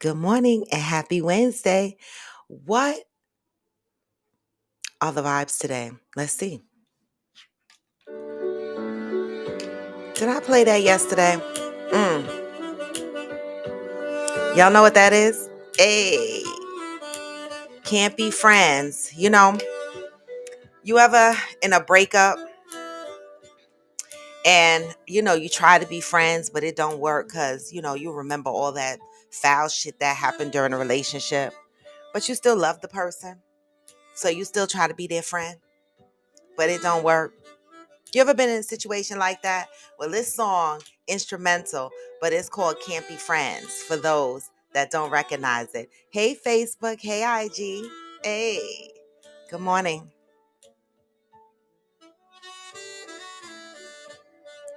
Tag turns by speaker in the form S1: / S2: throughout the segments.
S1: Good morning and happy Wednesday. What are the vibes today? Let's see. Did I play that yesterday? Mm. Y'all know what that is? Hey, can't be friends. You ever in a breakup and you try to be friends, but it don't work because you remember all that foul shit that happened during a relationship, but you still love the person. So you still try to be their friend, but it don't work. You ever been in a situation like that? Well, this song, instrumental, but it's called Can't Be Friends for those that don't recognize it. Hey, Facebook. Hey, IG. Hey, good morning.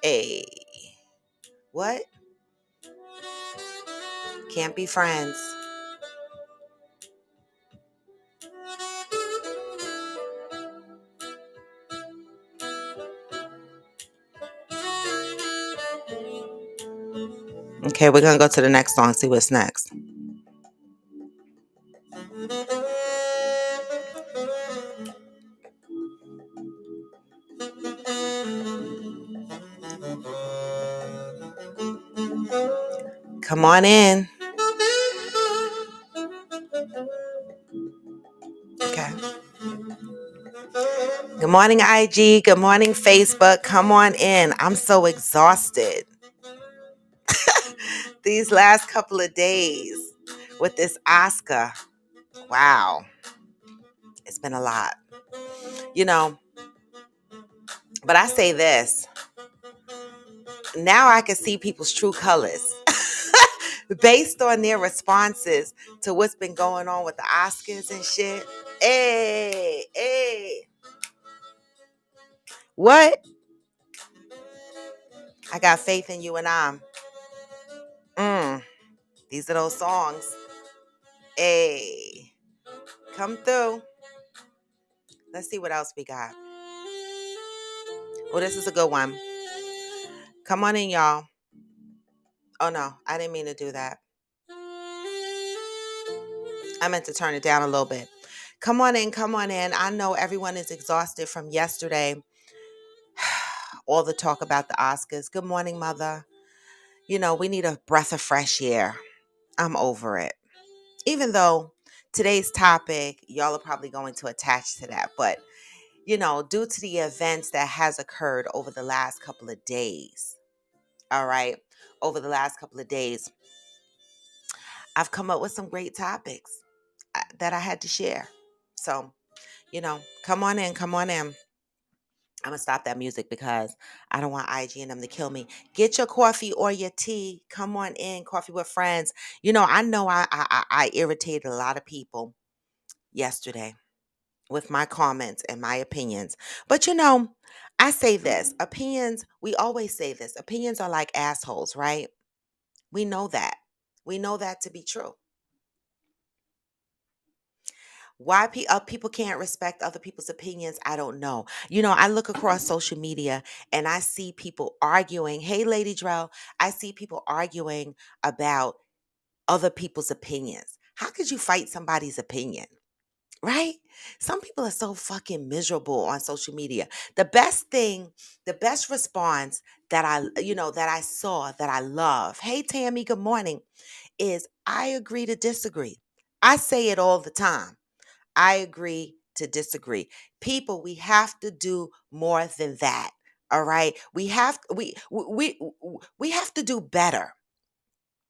S1: Hey, what? Can't be friends. Okay, we're going to go to the next song, see what's next. Come on in. Okay. Good morning, IG. Good morning, Facebook. Come on in. I'm so exhausted these last couple of days with this Oscar. Wow. It's been a lot. You know, but I say this. Now I can see people's true colors based on their responses to what's been going on with the Oscars and shit. Hey, hey. What? I got faith in you and I'm. These are those songs. Hey, come through. Let's see what else we got. Oh, this is a good one. Come on in, y'all. Oh, no, I didn't mean to do that. I meant to turn it down a little bit. Come on in, come on in. I know everyone is exhausted from yesterday. All the talk about the Oscars. Good morning, mother. We need a breath of fresh air. I'm over it. Even though today's topic, y'all are probably going to attach to that. But, due to the events that has occurred over the last couple of days, all right, over the last couple of days, I've come up with some great topics that I had to share. So, come on in, come on in. I'm going to stop that music because I don't want IG and them to kill me. Get your coffee or your tea. Come on in, coffee with friends. I know I irritated a lot of people yesterday with my comments and my opinions. But I say this, opinions, we always say this, opinions are like assholes, right? We know that. We know that to be true. Why people can't respect other people's opinions, I don't know. I look across social media and I see people arguing. Hey, Lady Drell, I see people arguing about other people's opinions. How could you fight somebody's opinion? Right? Some people are so fucking miserable on social media. The best response that I saw that I love. Hey, Tammy, good morning. Is I agree to disagree. I say it all the time. I agree to disagree. People, we have to do more than that. All right? We have to do better.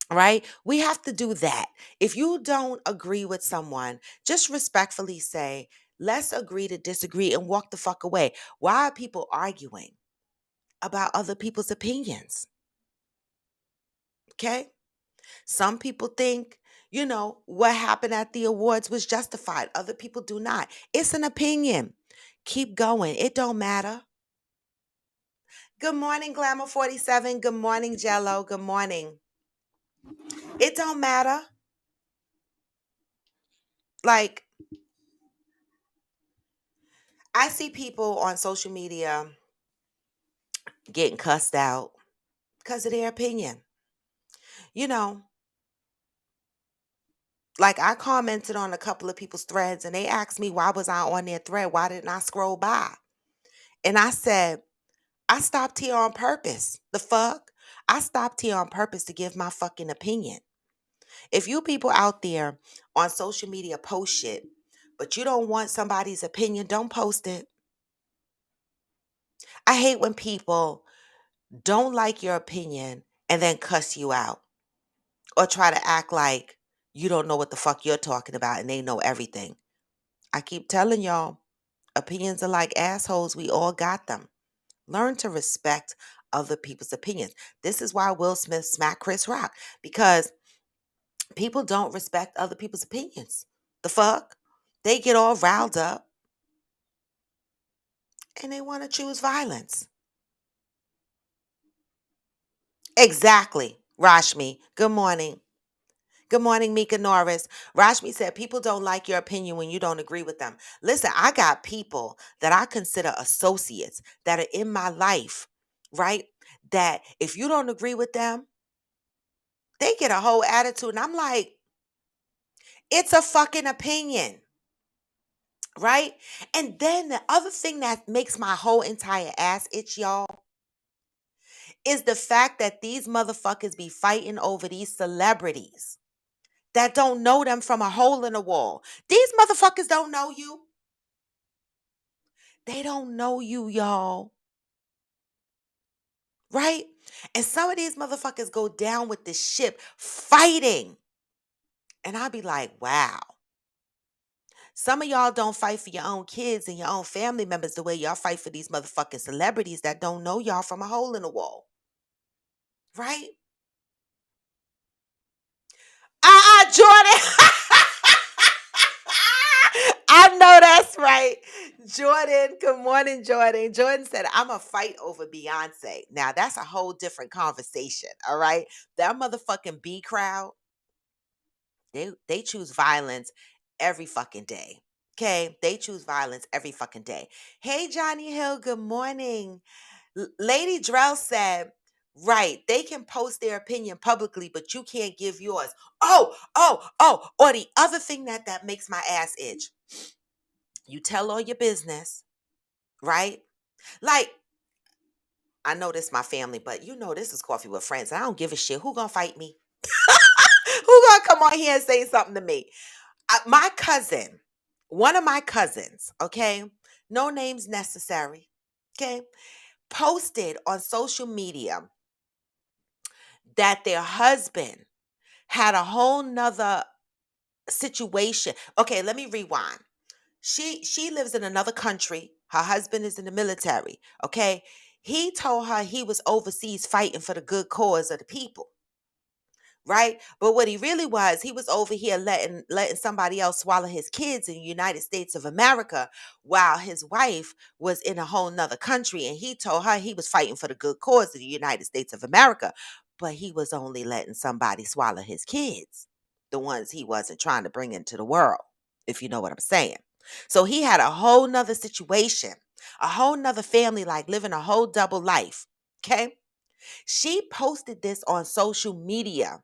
S1: Right? We have to do that. If you don't agree with someone, just respectfully say, let's agree to disagree and walk the fuck away. Why are people arguing about other people's opinions? Okay? Some people think, what happened at the awards was justified. Other people do not. It's an opinion. Keep going. It don't matter. Good morning, Glamour 47. Good morning, Jello. Good morning. It don't matter. Like, I see people on social media getting cussed out because of their opinion. You know, Like I commented on a couple of people's threads and they asked me why was I on their thread? Why didn't I scroll by? And I said, I stopped here on purpose. The fuck? I stopped here on purpose to give my fucking opinion. If you people out there on social media post shit, but you don't want somebody's opinion, don't post it. I hate when people don't like your opinion and then cuss you out or try to act like you don't know what the fuck you're talking about and they know everything. I keep telling y'all, opinions are like assholes. We all got them. Learn to respect other people's opinions. This is why Will Smith smacked Chris Rock because people don't respect other people's opinions. The fuck? They get all riled up and they want to choose violence. Exactly. Rashmi, good morning. Good morning, Mika Norris. Rashmi said, people don't like your opinion when you don't agree with them. Listen, I got people that I consider associates that are in my life, right? That if you don't agree with them, they get a whole attitude. And I'm like, it's a fucking opinion, right? And then the other thing that makes my whole entire ass itch, y'all, is the fact that these motherfuckers be fighting over these celebrities that don't know them from a hole in the wall. These motherfuckers don't know you. They don't know you, y'all. Right? And some of these motherfuckers go down with the ship fighting. And I'll be like, wow. Some of y'all don't fight for your own kids and your own family members the way y'all fight for these motherfucking celebrities that don't know y'all from a hole in the wall. Right? Jordan. I know that's right. Jordan, good morning, Jordan. Jordan said, I'm a fight over Beyonce. Now, that's a whole different conversation, all right? That motherfucking B crowd, they choose violence every fucking day. Okay? They choose violence every fucking day. Hey, Johnny Hill, good morning. Lady Drell said, right, they can post their opinion publicly, but you can't give yours. Oh. Or the other thing that makes my ass itch. You tell all your business, right? Like, I know this my family, but you know this is Coffee with Friends. I don't give a shit. Who gonna fight me? Who gonna come on here and say something to me? My cousin, one of my cousins, okay, no names necessary, okay, posted on social media that their husband had a whole nother situation. Okay, let me rewind. She lives in another country. Her husband is in the military. Okay. He told her he was overseas fighting for the good cause of the people. Right? But what he was over here letting somebody else swallow his kids in the United States of America while his wife was in a whole nother country. And he told her he was fighting for the good cause of the United States of America. But he was only letting somebody swallow his kids, the ones he wasn't trying to bring into the world, if you know what I'm saying. So he had a whole nother situation, a whole nother family, like living a whole double life. Okay. She posted this on social media.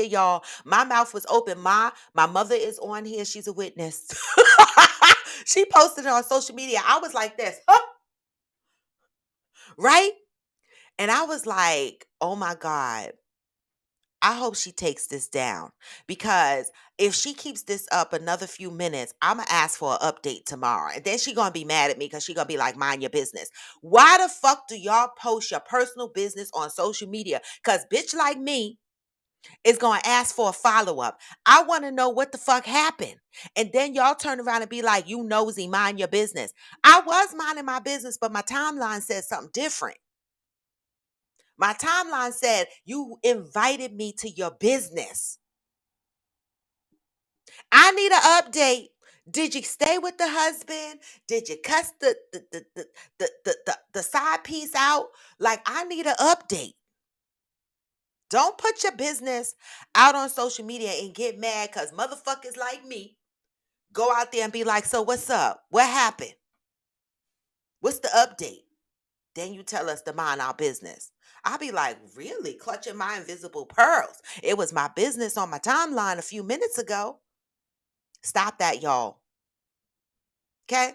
S1: Y'all. My mouth was open. My mother is on here. She's a witness. She posted it on social media. I was like this, huh? Right? And I was like, oh my God. I hope she takes this down because if she keeps this up another few minutes, I'm gonna ask for an update tomorrow, and then she gonna be mad at me because she gonna be like, "Mind your business." Why the fuck do y'all post your personal business on social media? Cause bitch like me is gonna ask for a follow up. I want to know what the fuck happened, and then y'all turn around and be like, "You nosy, mind your business." I was minding my business, but my timeline said something different. My timeline said you invited me to your business. I need an update. Did you stay with the husband? Did you cuss the side piece out? Like, I need an update. Don't put your business out on social media and get mad because motherfuckers like me go out there and be like, so what's up? What happened? What's the update? Then you tell us to mind our business. I'll be like, really? Clutching my invisible pearls. It was my business on my timeline a few minutes ago. Stop that, y'all. Okay?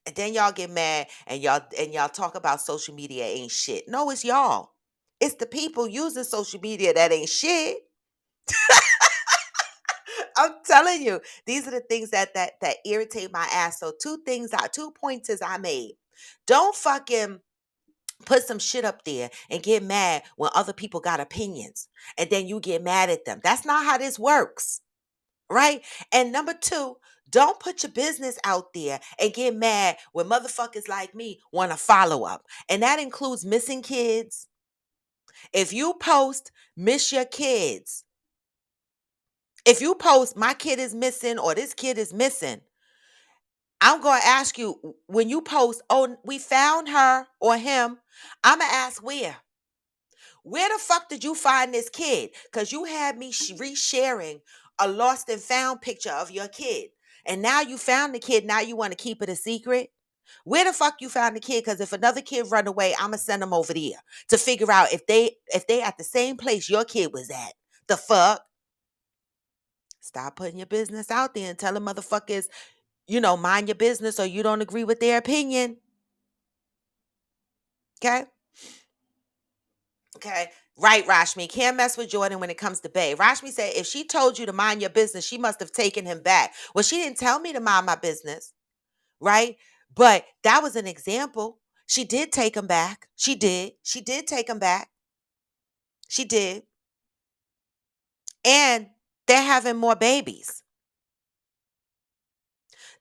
S1: And then y'all get mad and y'all talk about social media ain't shit. No, it's y'all. It's the people using social media that ain't shit. I'm telling you, these are the things that irritate my ass. So two pointers I made. Don't fucking put some shit up there and get mad when other people got opinions and then you get mad at them. That's not how this works, right? And number two, don't put your business out there and get mad when motherfuckers like me want to follow up. And that includes missing kids. If you post, miss your kids. If you post, my kid is missing or this kid is missing, I'm going to ask you when you post, oh, we found her or him, I'm going to ask where. Where the fuck did you find this kid? Because you had me resharing a lost and found picture of your kid. And now you found the kid. Now you want to keep it a secret? Where the fuck you found the kid? Because if another kid run away, I'ma send them over there to figure out if they at the same place your kid was at. The fuck? Stop putting your business out there and telling motherfuckers, mind your business or you don't agree with their opinion. Okay? Okay. Right, Rashmi. Can't mess with Jordan when it comes to Bay. Rashmi said if she told you to mind your business, she must have taken him back. Well, she didn't tell me to mind my business, right? But that was an example. She did take him back. She did. She did take him back. She did. And they're having more babies.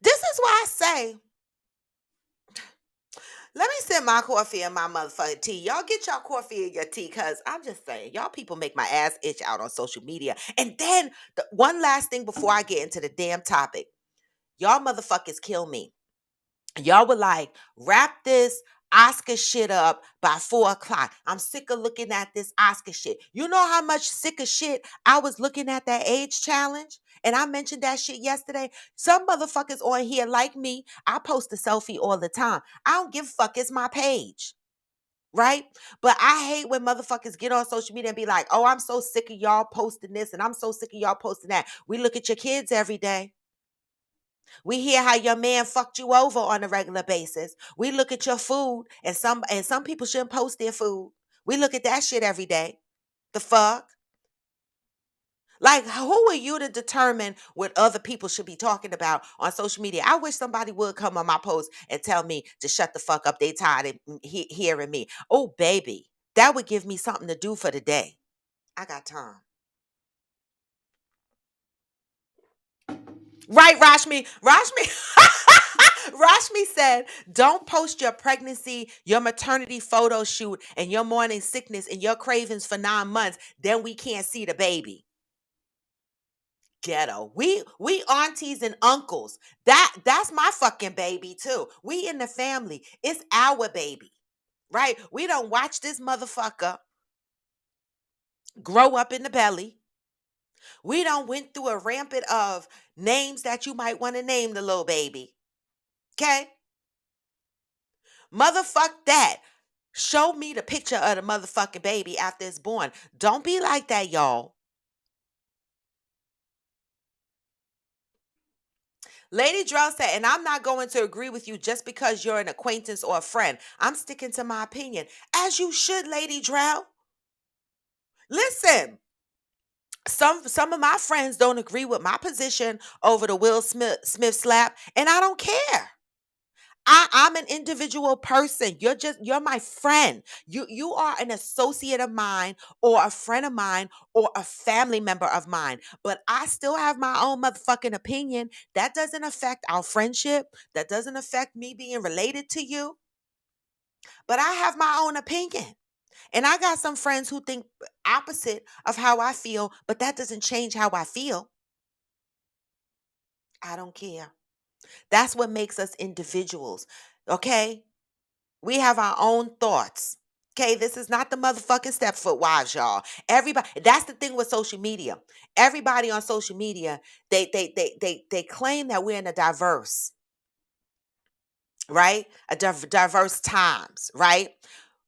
S1: This is why I say, let me sip my coffee and my motherfucking tea. Y'all get y'all coffee and your tea, because I'm just saying, y'all people make my ass itch out on social media. And then one last thing before I get into the damn topic. Y'all motherfuckers kill me. Y'all were like, wrap this Oscar shit up by 4 o'clock. I'm sick of looking at this Oscar shit. You know how much sick of shit I was looking at that age challenge? And I mentioned that shit yesterday. Some motherfuckers on here like me, I post a selfie all the time. I don't give a fuck. It's my page. Right? But I hate when motherfuckers get on social media and be like, oh, I'm so sick of y'all posting this and I'm so sick of y'all posting that. We look at your kids every day. We hear how your man fucked you over on a regular basis. We look at your food, and some people shouldn't post their food. We look at that shit every day. The fuck? Like, who are you to determine what other people should be talking about on social media? I wish somebody would come on my post and tell me to shut the fuck up. They tired of hearing me. Oh, baby, that would give me something to do for the day. I got time. Right, Rashmi? Rashmi said, don't post your pregnancy, your maternity photo shoot, and your morning sickness and your cravings for 9 months. Then we can't see the baby. Ghetto. We aunties and uncles. That's my fucking baby too. We in the family. It's our baby. Right? We don't watch this motherfucker grow up in the belly. We don't went through a rampant of names that you might want to name the little baby. Okay? Motherfuck that. Show me the picture of the motherfucking baby after it's born. Don't be like that, y'all. Lady Drell said, and I'm not going to agree with you just because you're an acquaintance or a friend. I'm sticking to my opinion. As you should, Lady Drell. Listen, some of my friends don't agree with my position over the Will Smith slap, and I don't care. I'm an individual person. You're my friend. You are an associate of mine or a friend of mine or a family member of mine. But I still have my own motherfucking opinion. That doesn't affect our friendship. That doesn't affect me being related to you. But I have my own opinion. And I got some friends who think opposite of how I feel, but that doesn't change how I feel. I don't care. That's what makes us individuals. Okay? We have our own thoughts. Okay, this is not the motherfucking Stepfoot wives, y'all. Everybody, that's the thing with social media. Everybody on social media, they claim that we're in a diverse, right? A diverse times, right?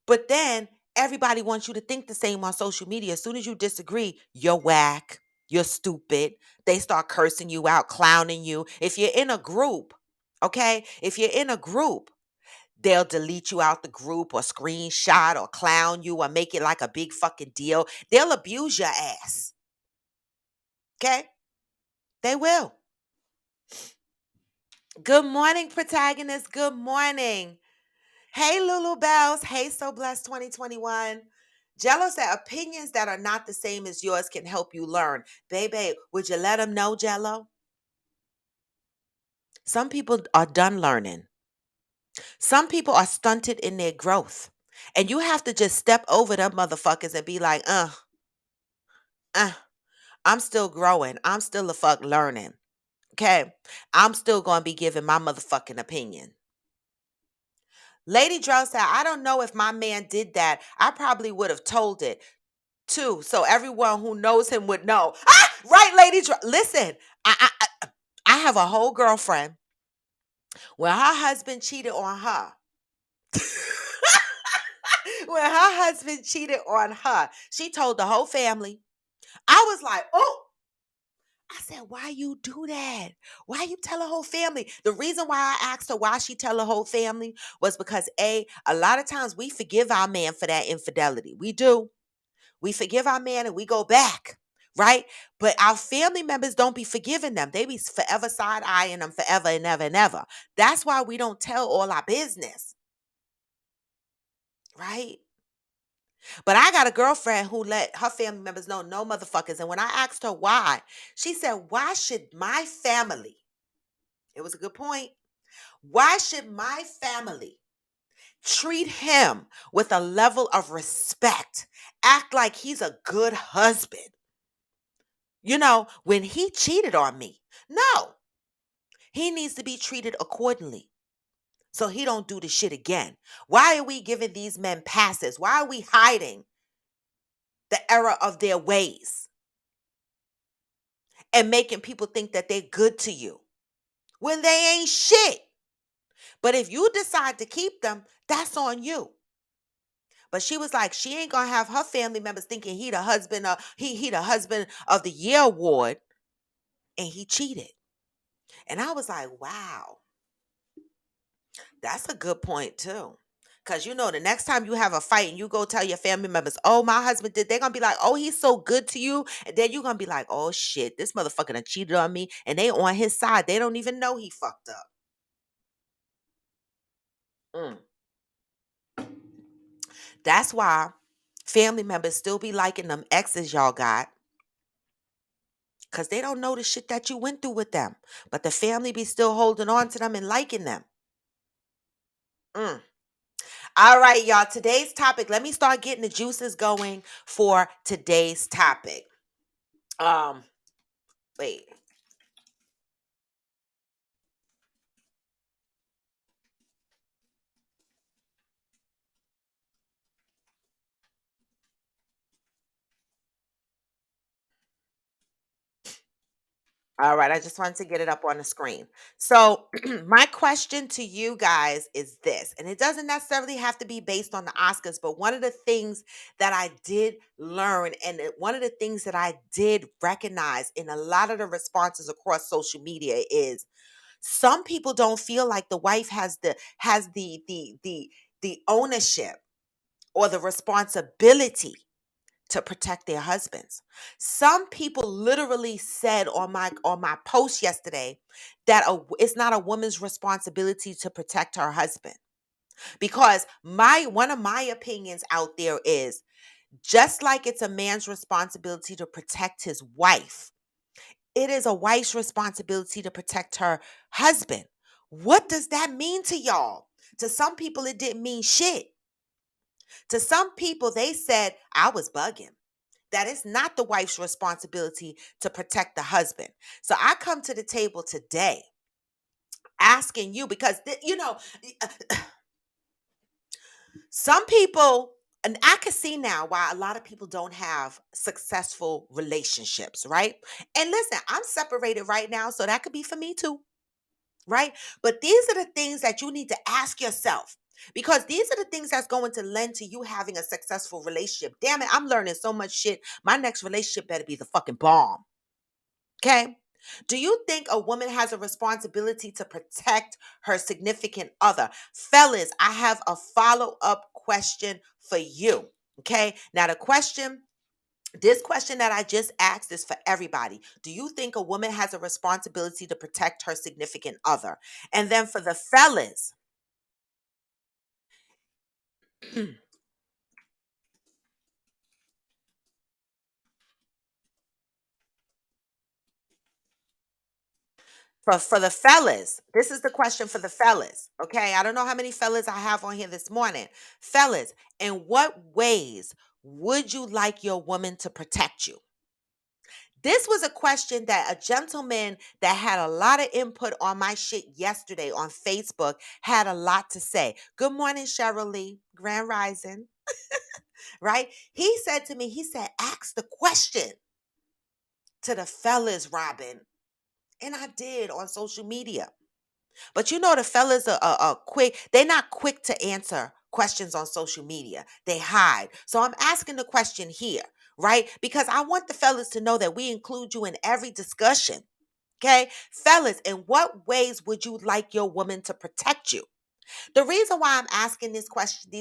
S1: But then everybody wants you to think the same on social media. As soon as you disagree, you're whack, you're stupid. They start cursing you out, clowning you. If you're in a group, okay? If you're in a group, they'll delete you out the group or screenshot or clown you or make it like a big fucking deal. They'll abuse your ass. Okay? They will. Good morning, protagonist. Good morning. Hey, Lulu Bells. Hey, So Blessed 2021. Jello said opinions that are not the same as yours can help you learn. Baby, would you let them know, Jello? Some people are done learning. Some people are stunted in their growth. And you have to just step over them motherfuckers and be like, uh, I'm still growing. I'm still the fuck learning. Okay? I'm still going to be giving my motherfucking opinion. Lady Drell said, I don't know if my man did that. I probably would have told it too. So everyone who knows him would know. Ah, right, Lady Drell. Listen, I have a whole girlfriend when her husband cheated on her. When her husband cheated on her, she told the whole family. I was like, oh, I said, why you do that? Why you tell the whole family? The reason why I asked her why she tell the whole family was because a lot of times we forgive our man for that infidelity. We do. We forgive our man and we go back, right? But our family members don't be forgiving them. They be forever side-eyeing them forever and ever and ever. That's why we don't tell all our business, right? But I got a girlfriend who let her family members know no motherfuckers. And when I asked her why, she said, why should my family, it was a good point, why should my family treat him with a level of respect, act like he's a good husband? When he cheated on me, no, he needs to be treated accordingly so he don't do the shit again. Why are we giving these men passes? Why are we hiding the error of their ways and making people think that they're good to you when they ain't shit? But if you decide to keep them, that's on you. But she was like, she ain't gonna have her family members thinking he the husband of he the husband of the year award, and he cheated. And I was like, wow, that's a good point too. Cause the next time you have a fight and you go tell your family members, oh, my husband did, they're gonna be like, oh, he's so good to you. And then you're gonna be like, oh shit, this motherfucker done cheated on me. And they on his side. They don't even know he fucked up. Mm. That's why family members still be liking them exes y'all got. Cause they don't know the shit that you went through with them. But the family be still holding on to them and liking them. Mm. All right, y'all. Today's topic. Let me start getting the juices going for today's topic. Um, Wait. All right, I just wanted to get it up on the screen. So, my question to you guys is this, and it doesn't necessarily have to be based on the Oscars, but one of the things that I did learn and one of the things that I did recognize in a lot of the responses across social media is some people don't feel like the wife has the ownership or the responsibility to protect their husbands. Some people literally said on my post yesterday that it's not a woman's responsibility to protect her husband, because my one of my opinions out there is, just like it's a man's responsibility to protect his wife, it is a wife's responsibility to protect her husband. What does that mean to y'all? To some people it didn't mean shit. To some people they said I was bugging, that it's not the wife's responsibility to protect the husband. So I come to the table today asking you, because some people, and I can see now why a lot of people don't have successful relationships, right? And listen, I'm separated right now, so that could be for me too, right? But these are the things that you need to ask yourself. Because these are the things that's going to lend to you having a successful relationship. Damn it, I'm learning so much shit. My next relationship better be the fucking bomb. Okay? Do you think a woman has a responsibility to protect her significant other? Fellas, I have a follow up question for you. Okay? Now, this question that I just asked is for everybody. Do you think a woman has a responsibility to protect her significant other? And then for the fellas, for the fellas, this is the question for the fellas. Okay, I don't know how many fellas I have on here this morning. Fellas, in what ways would you like your woman to protect you? This was a question that a gentleman that had a lot of input on my shit yesterday on Facebook had a lot to say. Good morning, Cheryl Lee, Grand Rising, right? He said to me, he said, ask the question to the fellas, Robin. And I did on social media. But you know, the fellas are quick. They're not quick to answer questions on social media. They hide. So I'm asking the question here, right? Because I want the fellas to know that we include you in every discussion. Okay? Fellas, in what ways would you like your woman to protect you? The reason why I'm asking these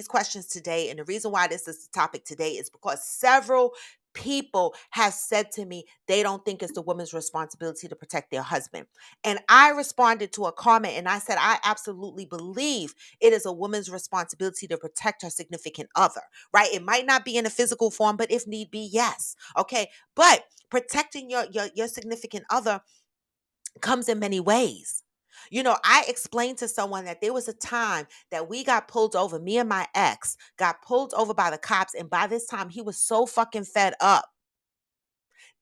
S1: questions today, and the reason why this is the topic today, is because several people have said to me they don't think it's the woman's responsibility to protect their husband. And I responded to a comment and I said, I absolutely believe it is a woman's responsibility to protect her significant other, right? It might not be in a physical form, but if need be, yes. Okay. But protecting your significant other comes in many ways. You know, I explained to someone that there was a time that we got pulled over. Me and my ex got pulled over by the cops. And by this time, he was so fucking fed up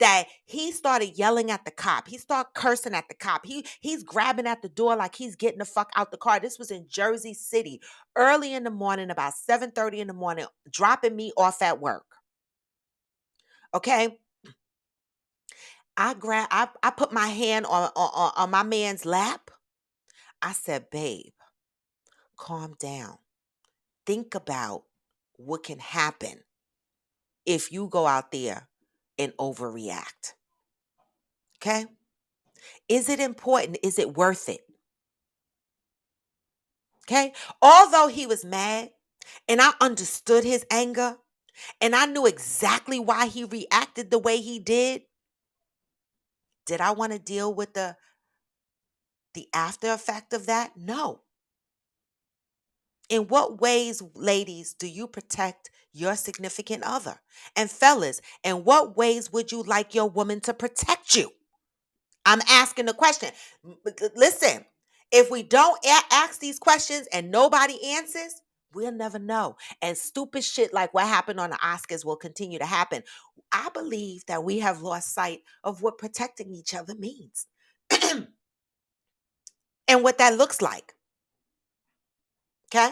S1: that he started yelling at the cop. He started cursing at the cop. He's grabbing at the door like he's getting the fuck out the car. This was in Jersey City, early in the morning, about 7:30 in the morning, dropping me off at work. Okay. I put my hand on my man's lap. I said, babe, calm down. Think about what can happen if you go out there and overreact. Okay? Is it important? Is it worth it? Okay? Although he was mad and I understood his anger and I knew exactly why he reacted the way he did I want to deal with the after effect of that? No. In what ways, ladies, do you protect your significant other? And fellas, in what ways would you like your woman to protect you? I'm asking the question. Listen, if we don't ask these questions and nobody answers, we'll never know. And stupid shit like what happened on the Oscars will continue to happen. I believe that we have lost sight of what protecting each other means and what that looks like. Okay?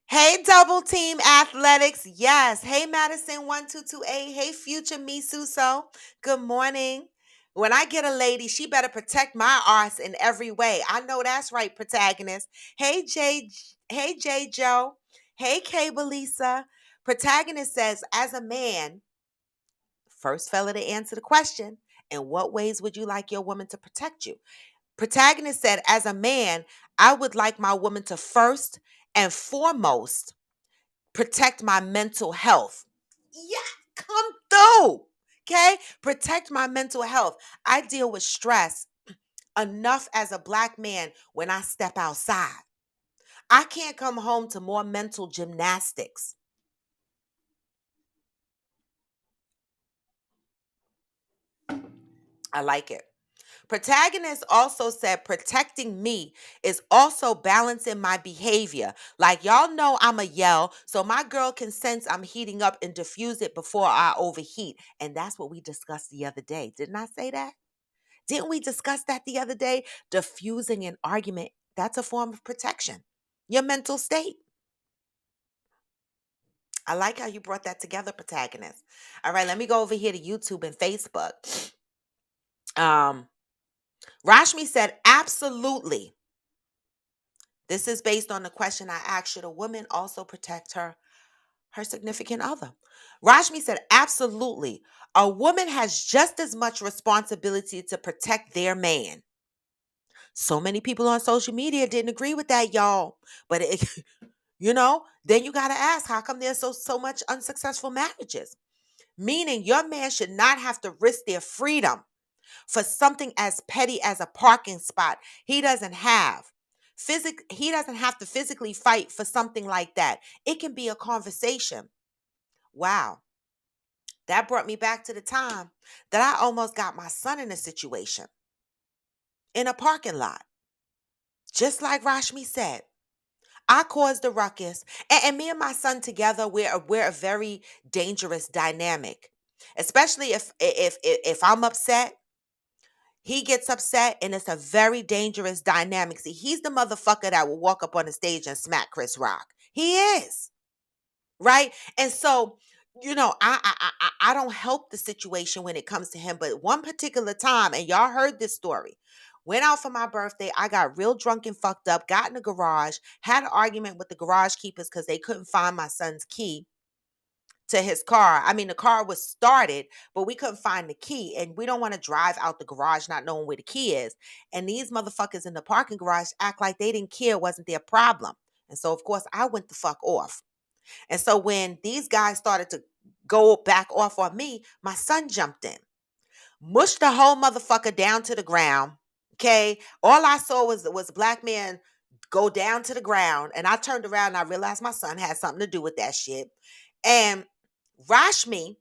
S1: Hey, double team athletics. Yes. Hey, Madison 1228. Hey, future me Suso. Good morning. When I get a lady, she better protect my arse in every way. I know that's right, protagonist. Hey, Jay. Hey, J. Joe. Hey, K. Belisa. Protagonist says, as a man, first fella to answer the question, in what ways would you like your woman to protect you? Protagonist said, as a man, I would like my woman to first and foremost protect my mental health. Yeah, come through. Okay? Protect my mental health. I deal with stress enough as a black man when I step outside. I can't come home to more mental gymnastics. I like it. Protagonist also said protecting me is also balancing my behavior. Like y'all know I'm a yell, so my girl can sense I'm heating up and diffuse it before I overheat. And that's what we discussed the other day. Didn't I say that? Didn't we discuss that the other day? Diffusing an argument, that's a form of protection. Your mental state. I like how you brought that together, protagonist. All right, let me go over here to YouTube and Facebook. Um, Rashmi said, absolutely. This is based on the question I asked: should a woman also protect her significant other? Rashmi said, absolutely. A woman has just as much responsibility to protect their man. So many people on social media didn't agree with that, y'all. But it, then you got to ask, how come there's so much unsuccessful marriages? Meaning your man should not have to risk their freedom for something as petty as a parking spot he doesn't have. He doesn't have to physically fight for something like that. It can be a conversation. Wow. That brought me back to the time that I almost got my son in a situation in a parking lot. Just like Rashmi said, I caused the ruckus. And me and my son together, we're a very dangerous dynamic. Especially if I'm upset, he gets upset, and it's a very dangerous dynamic. See, he's the motherfucker that will walk up on the stage and smack Chris Rock. He is. Right? And so, I don't help the situation when it comes to him. But one particular time, and y'all heard this story, went out for my birthday. I got real drunk and fucked up, got in the garage, had an argument with the garage keepers because they couldn't find my son's key to his car. I mean, the car was started, but we couldn't find the key. And we don't want to drive out the garage not knowing where the key is. And these motherfuckers in the parking garage act like they didn't care, it wasn't their problem. And so, of course, I went the fuck off. And so when these guys started to go back off on me, my son jumped in, mushed the whole motherfucker down to the ground. Okay. All I saw was a black man go down to the ground. And I turned around and I realized my son had something to do with that shit. And Rashmi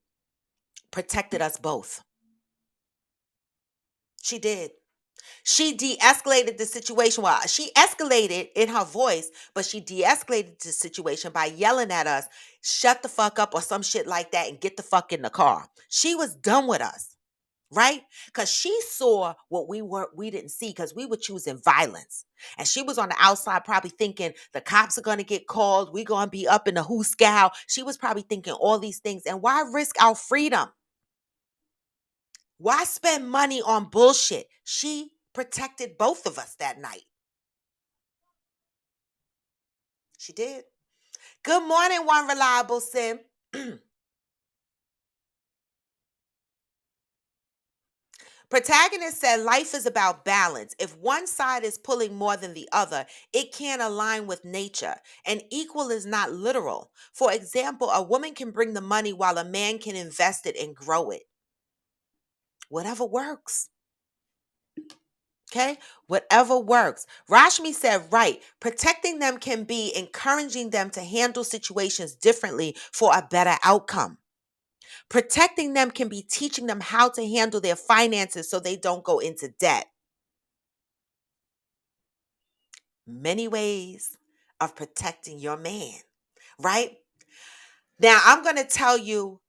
S1: protected us both. She did. She de-escalated the situation. Well, she escalated in her voice, but she de-escalated the situation by yelling at us, shut the fuck up or some shit like that and get the fuck in the car. She was done with us, right? Because she saw what we didn't see because we were choosing violence. And she was on the outside probably thinking the cops are going to get called. We're going to be up in the hooskow. She was probably thinking all these things. And why risk our freedom? Why spend money on bullshit? She protected both of us that night. She did. Good morning, one reliable sim. Protagonist said life is about balance. If one side is pulling more than the other, it can't align with nature. And equal is not literal. For example, a woman can bring the money while a man can invest it and grow it. Whatever works. Okay, whatever works. Rashmi said, right, protecting them can be encouraging them to handle situations differently for a better outcome. Protecting them can be teaching them how to handle their finances so they don't go into debt. Many ways of protecting your man, right? Now, I'm going to tell you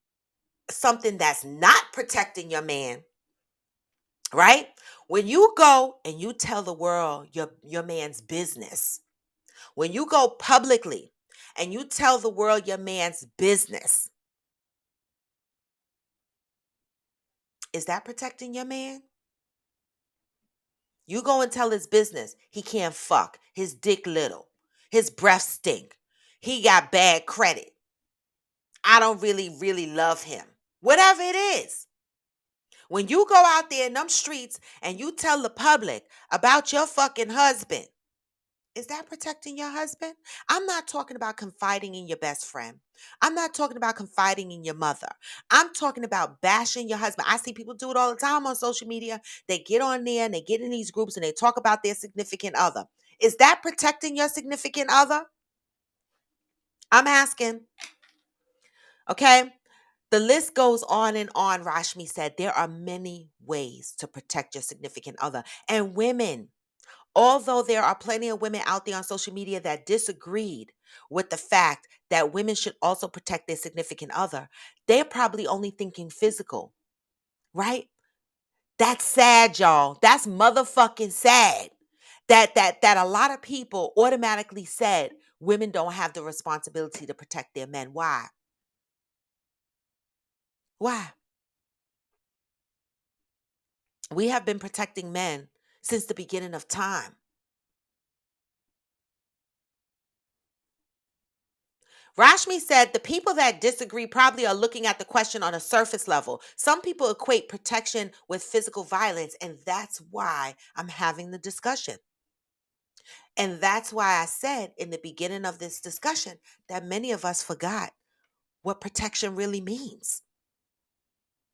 S1: something that's not protecting your man, right? When you go and you tell the world your man's business, when you go publicly and you tell the world your man's business, is that protecting your man? You go and tell his business. He can't fuck. His dick little. His breath stink. He got bad credit. I don't really love him. Whatever it is. When you go out there in them streets and you tell the public about your fucking husband, is that protecting your husband? I'm not talking about confiding in your best friend. I'm not talking about confiding in your mother. I'm talking about bashing your husband. I see people do it all the time on social media. They get on there and they get in these groups and they talk about their significant other. Is that protecting your significant other? I'm asking. Okay. The list goes on and on. Rashmi said there are many ways to protect your significant other. And women, although there are plenty of women out there on social media that disagreed with the fact that women should also protect their significant other, they're probably only thinking physical, right? That's sad, y'all. That's motherfucking sad. That a lot of people automatically said women don't have the responsibility to protect their men. Why? Why? We have been protecting men since the beginning of time. Rashmi said the people that disagree probably are looking at the question on a surface level. Some people equate protection with physical violence, and that's why I'm having the discussion. And that's why I said in the beginning of this discussion that many of us forgot what protection really means.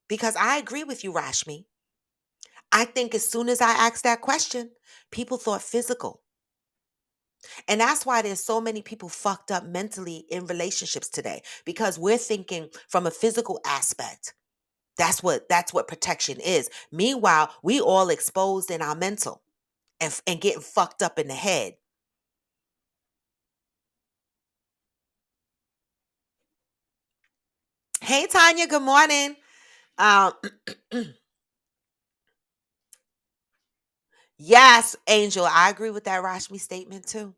S1: Because I agree with you, Rashmi. I think as soon as I asked that question, people thought physical. And that's why there's so many people fucked up mentally in relationships today because we're thinking from a physical aspect. That's what protection is. Meanwhile, we all exposed in our mental and getting fucked up in the head. Hey Tanya, good morning. Um Yes, Angel, I agree with that Rashmi statement too.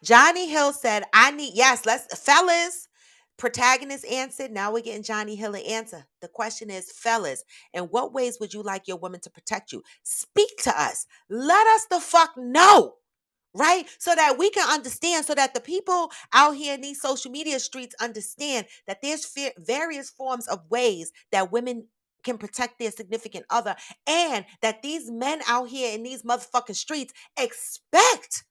S1: Johnny Hill said, I need, yes, let's, fellas, protagonist answered. Now we're getting Johnny Hill an answer. The question is, fellas, in what ways would you like your woman to protect you? Speak to us. Let us the fuck know. Right? So that we can understand, so that the people out here in these social media streets understand that there's various forms of ways that women can protect their significant other, and that these men out here in these motherfucking streets expect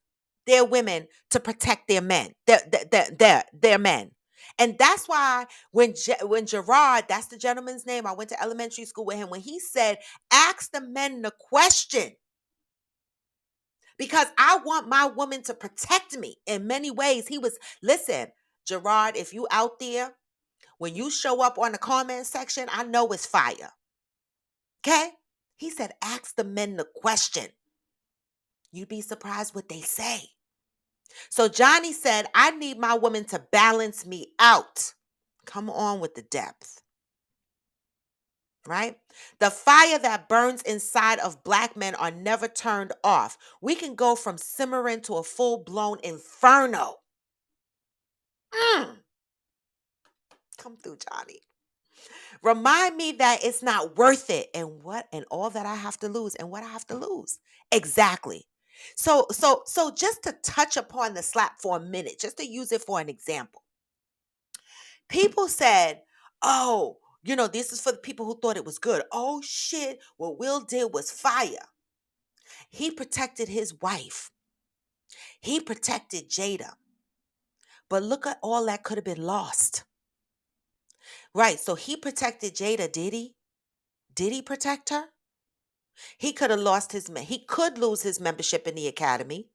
S1: their women to protect their men, their men. And that's why when Gerard, that's the gentleman's name, I went to elementary school with him, when he said, ask the men the question, because I want my woman to protect me in many ways. He was, listen, Gerard, if you out there, when you show up on the comment section, I know it's fire. Okay? He said, ask the men the question. You'd be surprised what they say. So Johnny said, I need my woman to balance me out. Come on with the depth. Right? The fire that burns inside of black men are never turned off. We can go from simmering to a full-blown inferno. Mm. Come through, Johnny. Remind me that it's not worth it, and all that I have to lose and what I have to lose. Exactly. So just to touch upon the slap for a minute, just to use it for an example. People said, "Oh, this is for the people who thought it was good. Oh shit, what Will did was fire. He protected his wife. He protected Jada. But look at all that could have been lost." Right. So he protected Jada, did he? Did he protect her? He could have lost he could lose his membership in the academy.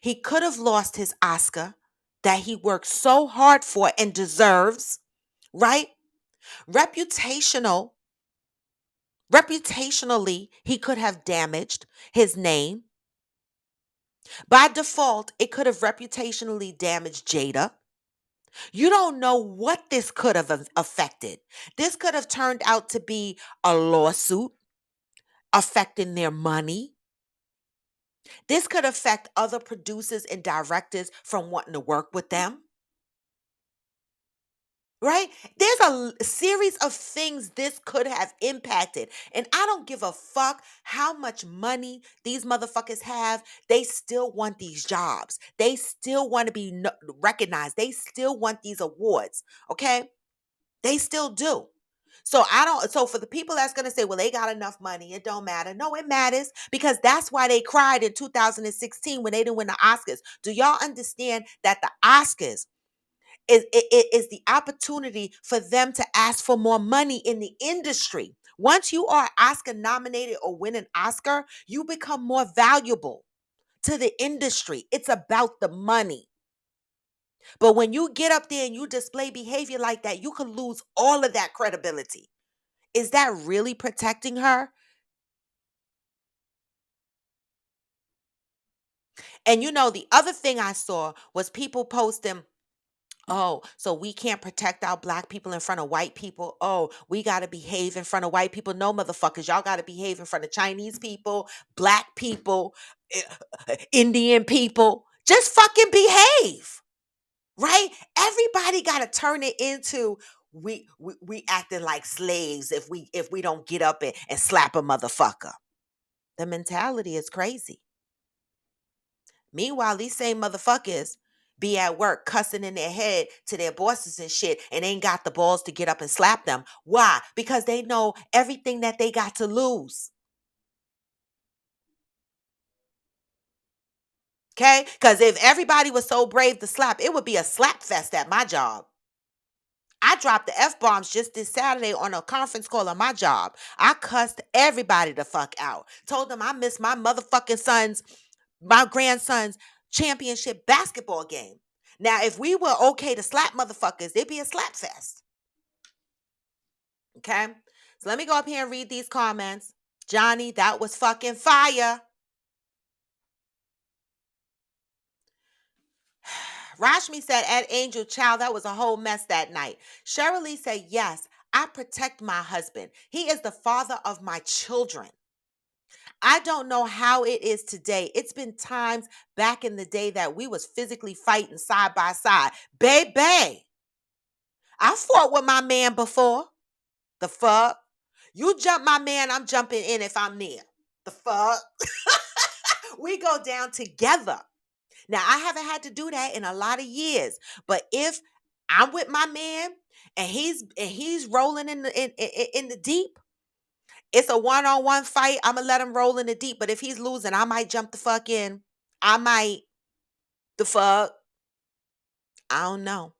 S1: He could have lost his Oscar that he worked so hard for and deserves, right? Reputational, reputationally, he could have damaged his name. By default, it could have reputationally damaged Jada. You don't know what this could have affected. This could have turned out to be a lawsuit affecting their money. This could affect other producers and directors from wanting to work with them, right? There's a series of things this could have impacted. And I don't give a fuck how much money these motherfuckers have. They still want these jobs. They still want to be recognized. They still want these awards, okay? They still do. So for the people that's going to say, well, they got enough money, it don't matter. No, it matters, because that's why they cried in 2016 when they didn't win the Oscars. Do y'all understand that the Oscars is the opportunity for them to ask for more money in the industry? Once you are Oscar nominated or win an Oscar, you become more valuable to the industry. It's about the money. But when you get up there and you display behavior like that, you can lose all of that credibility. Is that really protecting her? And the other thing I saw was people posting, oh, so we can't protect our black people in front of white people. Oh, we got to behave in front of white people. No, motherfuckers, y'all got to behave in front of Chinese people, black people, Indian people. Just fucking behave, right? Everybody got to turn it into we acting like slaves if we don't get up and slap a motherfucker. The mentality is crazy. Meanwhile, these same motherfuckers be at work cussing in their head to their bosses and shit and ain't got the balls to get up and slap them. Why? Because they know everything that they got to lose. Okay? Because if everybody was so brave to slap, it would be a slap fest at my job. I dropped the F bombs just this Saturday on a conference call on my job. I cussed everybody the fuck out. Told them I missed my grandson's championship basketball game. Now, if we were okay to slap motherfuckers, it'd be a slap fest. Okay? So let me go up here and read these comments. Johnny, that was fucking fire. Rashmi said, Ed Angel, child, that was a whole mess that night. Cheryl Lee said, yes, I protect my husband. He is the father of my children. I don't know how it is today. It's been times back in the day that we was physically fighting side by side. Baby, I fought with my man before. The fuck? You jump my man, I'm jumping in if I'm near. The fuck? We go down together. Now, I haven't had to do that in a lot of years, but if I'm with my man and he's rolling in the deep, it's a one-on-one fight. I'm gonna let him roll in the deep, but if he's losing, I might jump the fuck in. I might the fuck. I don't know.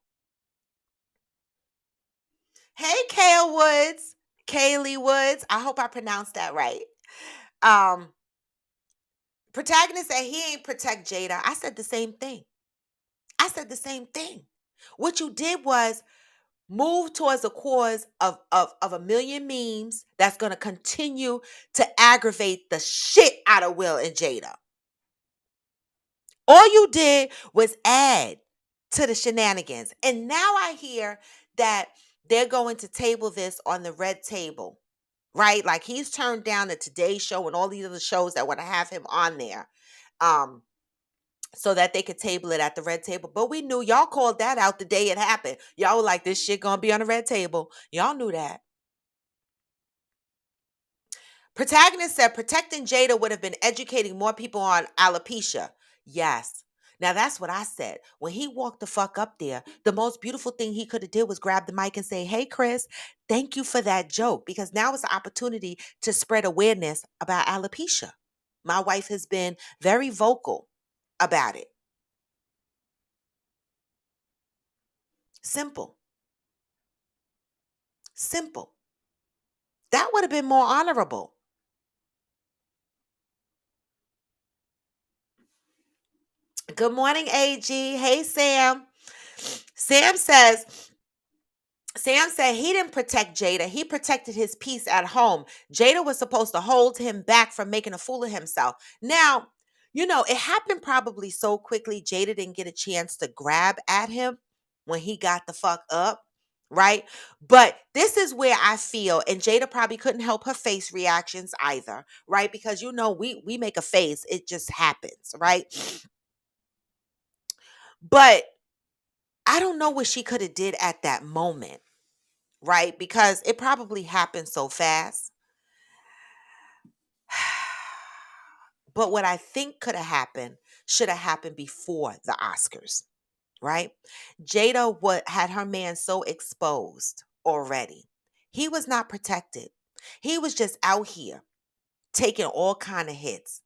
S1: Hey, Kale Woods, Kaylee Woods. I hope I pronounced that right. Um, Protagonist said he ain't protect Jada. I said the same thing. I said the same thing. What you did was move towards a cause of a million memes that's going to continue to aggravate the shit out of Will and Jada. All you did was add to the shenanigans. And now I hear that they're going to table this on the red table, right? Like he's turned down the Today Show and all these other shows that want to have him on there. So that they could table it at the red table. But we knew y'all called that out the day it happened. Y'all were like, this shit gonna be on the red table. Y'all knew that. Protagonist said protecting Jada would have been educating more people on alopecia. Yes. Now that's what I said. When he walked the fuck up there, the most beautiful thing he could have did was grab the mic and say, hey, Chris, thank you for that joke. Because now it's an opportunity to spread awareness about alopecia. My wife has been very vocal about it. Simple. Simple. That would have been more honorable. Good morning, AG. Hey, Sam. Sam says, Sam said he didn't protect Jada. He protected his peace at home. Jada was supposed to hold him back from making a fool of himself. Now, it happened probably so quickly, Jada didn't get a chance to grab at him when he got the fuck up, right? But this is where I feel, and Jada probably couldn't help her face reactions either, right? Because we make a face, it just happens, right? But I don't know what she could have did at that moment, right? Because it probably happened so fast. But what I think could have happened should have happened before the Oscars, right? Jada had her man so exposed already. He was not protected. He was just out here taking all kind of hits.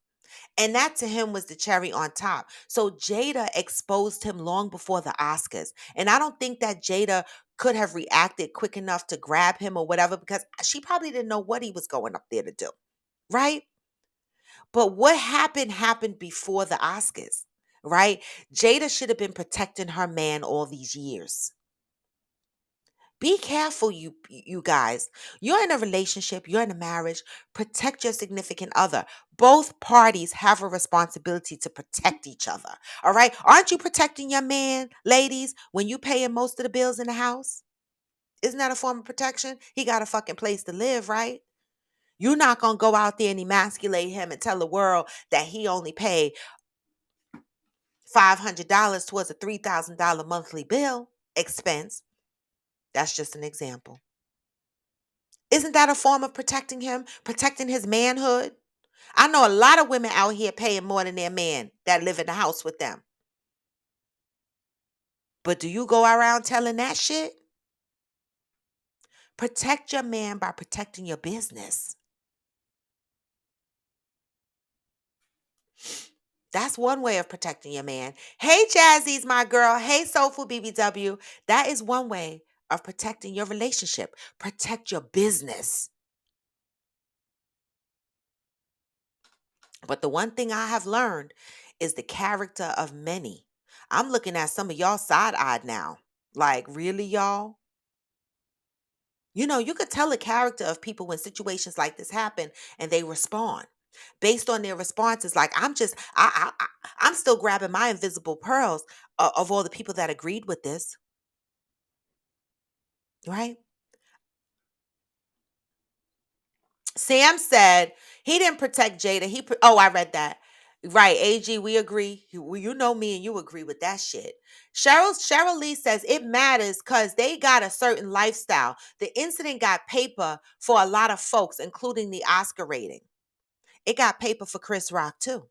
S1: And that to him was the cherry on top. So Jada exposed him long before the Oscars. And I don't think that Jada could have reacted quick enough to grab him or whatever because she probably didn't know what he was going up there to do. Right? But what happened before the Oscars, right? Jada should have been protecting her man all these years. Be careful, you guys. You're in a relationship, you're in a marriage. Protect your significant other. Both parties have a responsibility to protect each other. All right? Aren't you protecting your man, ladies, when you paying most of the bills in the house? Isn't that a form of protection? He got a fucking place to live, right? You're not going to go out there and emasculate him and tell the world that he only paid $500 towards a $3,000 monthly bill expense. That's just an example. Isn't that a form of protecting him, protecting his manhood? I know a lot of women out here paying more than their man that live in the house with them. But do you go around telling that shit? Protect your man by protecting your business. That's one way of protecting your man. Hey, Jazzy's my girl. Hey, Soulful BBW. That is one way of protecting your relationship. Protect your business. But the one thing I have learned is the character of many. I'm looking at some of y'all side-eyed now. Like, really, y'all? You know, you could tell the character of people when situations like this happen and they respond. Based on their responses, like I'm still grabbing my invisible pearls of all the people that agreed with this, right? Sam said he didn't protect Jada. Oh, I read that. Right, AG, we agree. You know me and you agree with that shit. Cheryl Lee says it matters because they got a certain lifestyle. The incident got paper for a lot of folks, including the Oscar rating. It got paper for Chris Rock too.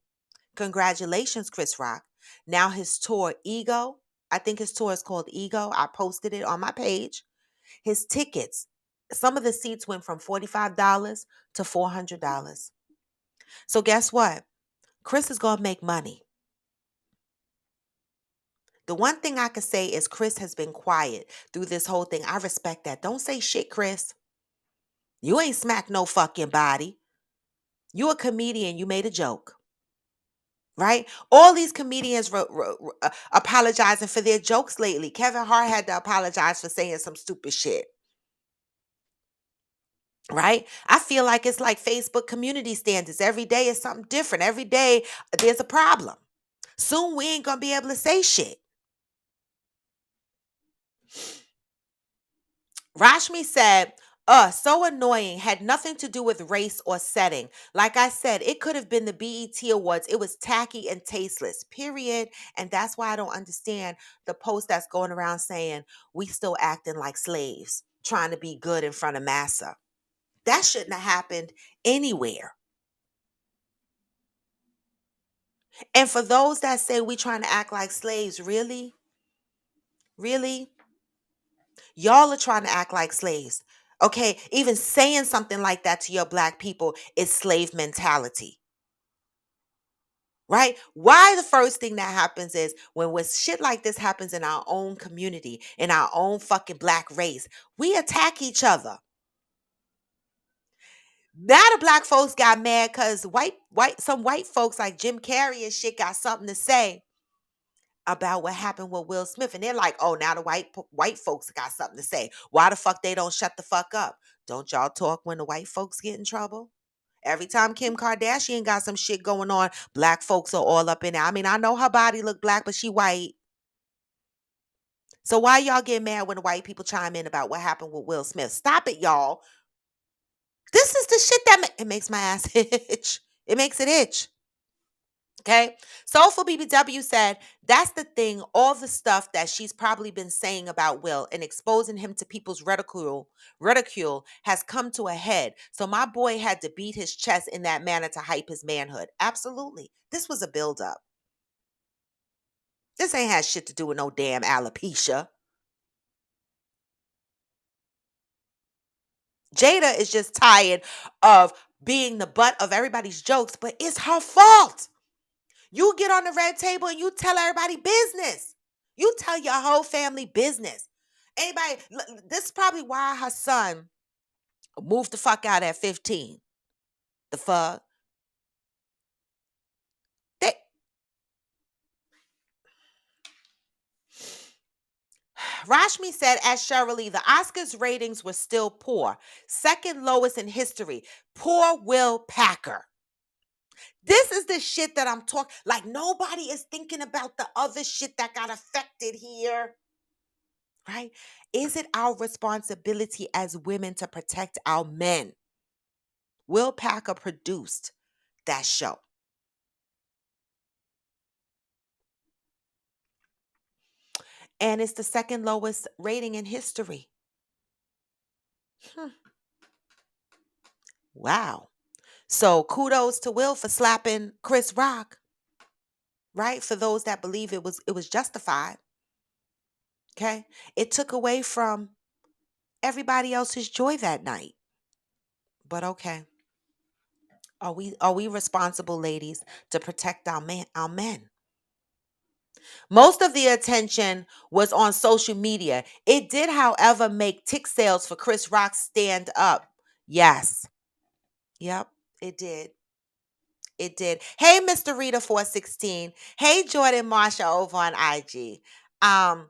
S1: Congratulations, Chris Rock. Now his tour, Ego, I think his tour is called Ego. I posted it on my page. His tickets, some of the seats went from $45 to $400. So guess what? Chris is going to make money. The one thing I could say is Chris has been quiet through this whole thing. I respect that. Don't say shit, Chris. You ain't smacked no fucking body. You a comedian. You made a joke. Right? All these comedians apologizing for their jokes lately. Kevin Hart had to apologize for saying some stupid shit. Right? I feel like it's like Facebook community standards. Every day is something different. Every day there's a problem. Soon we ain't gonna be able to say shit. Rashmi said, so annoying. Had nothing to do with race or setting. Like I said, it could have been the BET Awards. It was tacky and tasteless, period. And that's why I don't understand the post that's going around saying we still acting like slaves, trying to be good in front of massa. That shouldn't have happened anywhere. And for those that say we trying to act like slaves, really? Really? Y'all are trying to act like slaves. Okay, even saying something like that to your black people is slave mentality. Right? Why the first thing that happens is when shit like this happens in our own community, in our own fucking black race, we attack each other. Now the black folks got mad because some white folks like Jim Carrey and shit got something to say about what happened with Will Smith, and they're like, "Oh, now the white folks got something to say. Why the fuck they don't shut the fuck up? Don't y'all talk when the white folks get in trouble?" Every time Kim Kardashian got some shit going on, black folks are all up in it. I mean, I know her body look black, but she white. So why y'all get mad when the white people chime in about what happened with Will Smith? Stop it, y'all. This is the shit that it makes my ass itch. It makes it itch. Okay. Soulful BBW said, that's the thing, all the stuff that she's probably been saying about Will and exposing him to people's ridicule has come to a head. So my boy had to beat his chest in that manner to hype his manhood. Absolutely. This was a buildup. This ain't had shit to do with no damn alopecia. Jada is just tired of being the butt of everybody's jokes, but it's her fault. You get on the red table and you tell everybody business. You tell your whole family business. This is probably why her son moved the fuck out at 15. The fuck? They, Rashmi said, as Cheryl Lee, the Oscars ratings were still poor. Second lowest in history. Poor Will Packer. This is the shit that I'm talking. Like, nobody is thinking about the other shit that got affected here. Right? Is it our responsibility as women to protect our men? Will Packer produced that show. And it's the second lowest rating in history. Hmm. Wow. So kudos to Will for slapping Chris Rock, right? For those that believe it was justified. Okay? It took away from everybody else's joy that night. But okay. Are we responsible, ladies, to protect our men? Most of the attention was on social media. It did, however, make tick sales for Chris Rock stand up. Yes. Yep, it did. It did. Hey, Mr. Rita 416. Hey, Jordan Marsha over on IG. Um,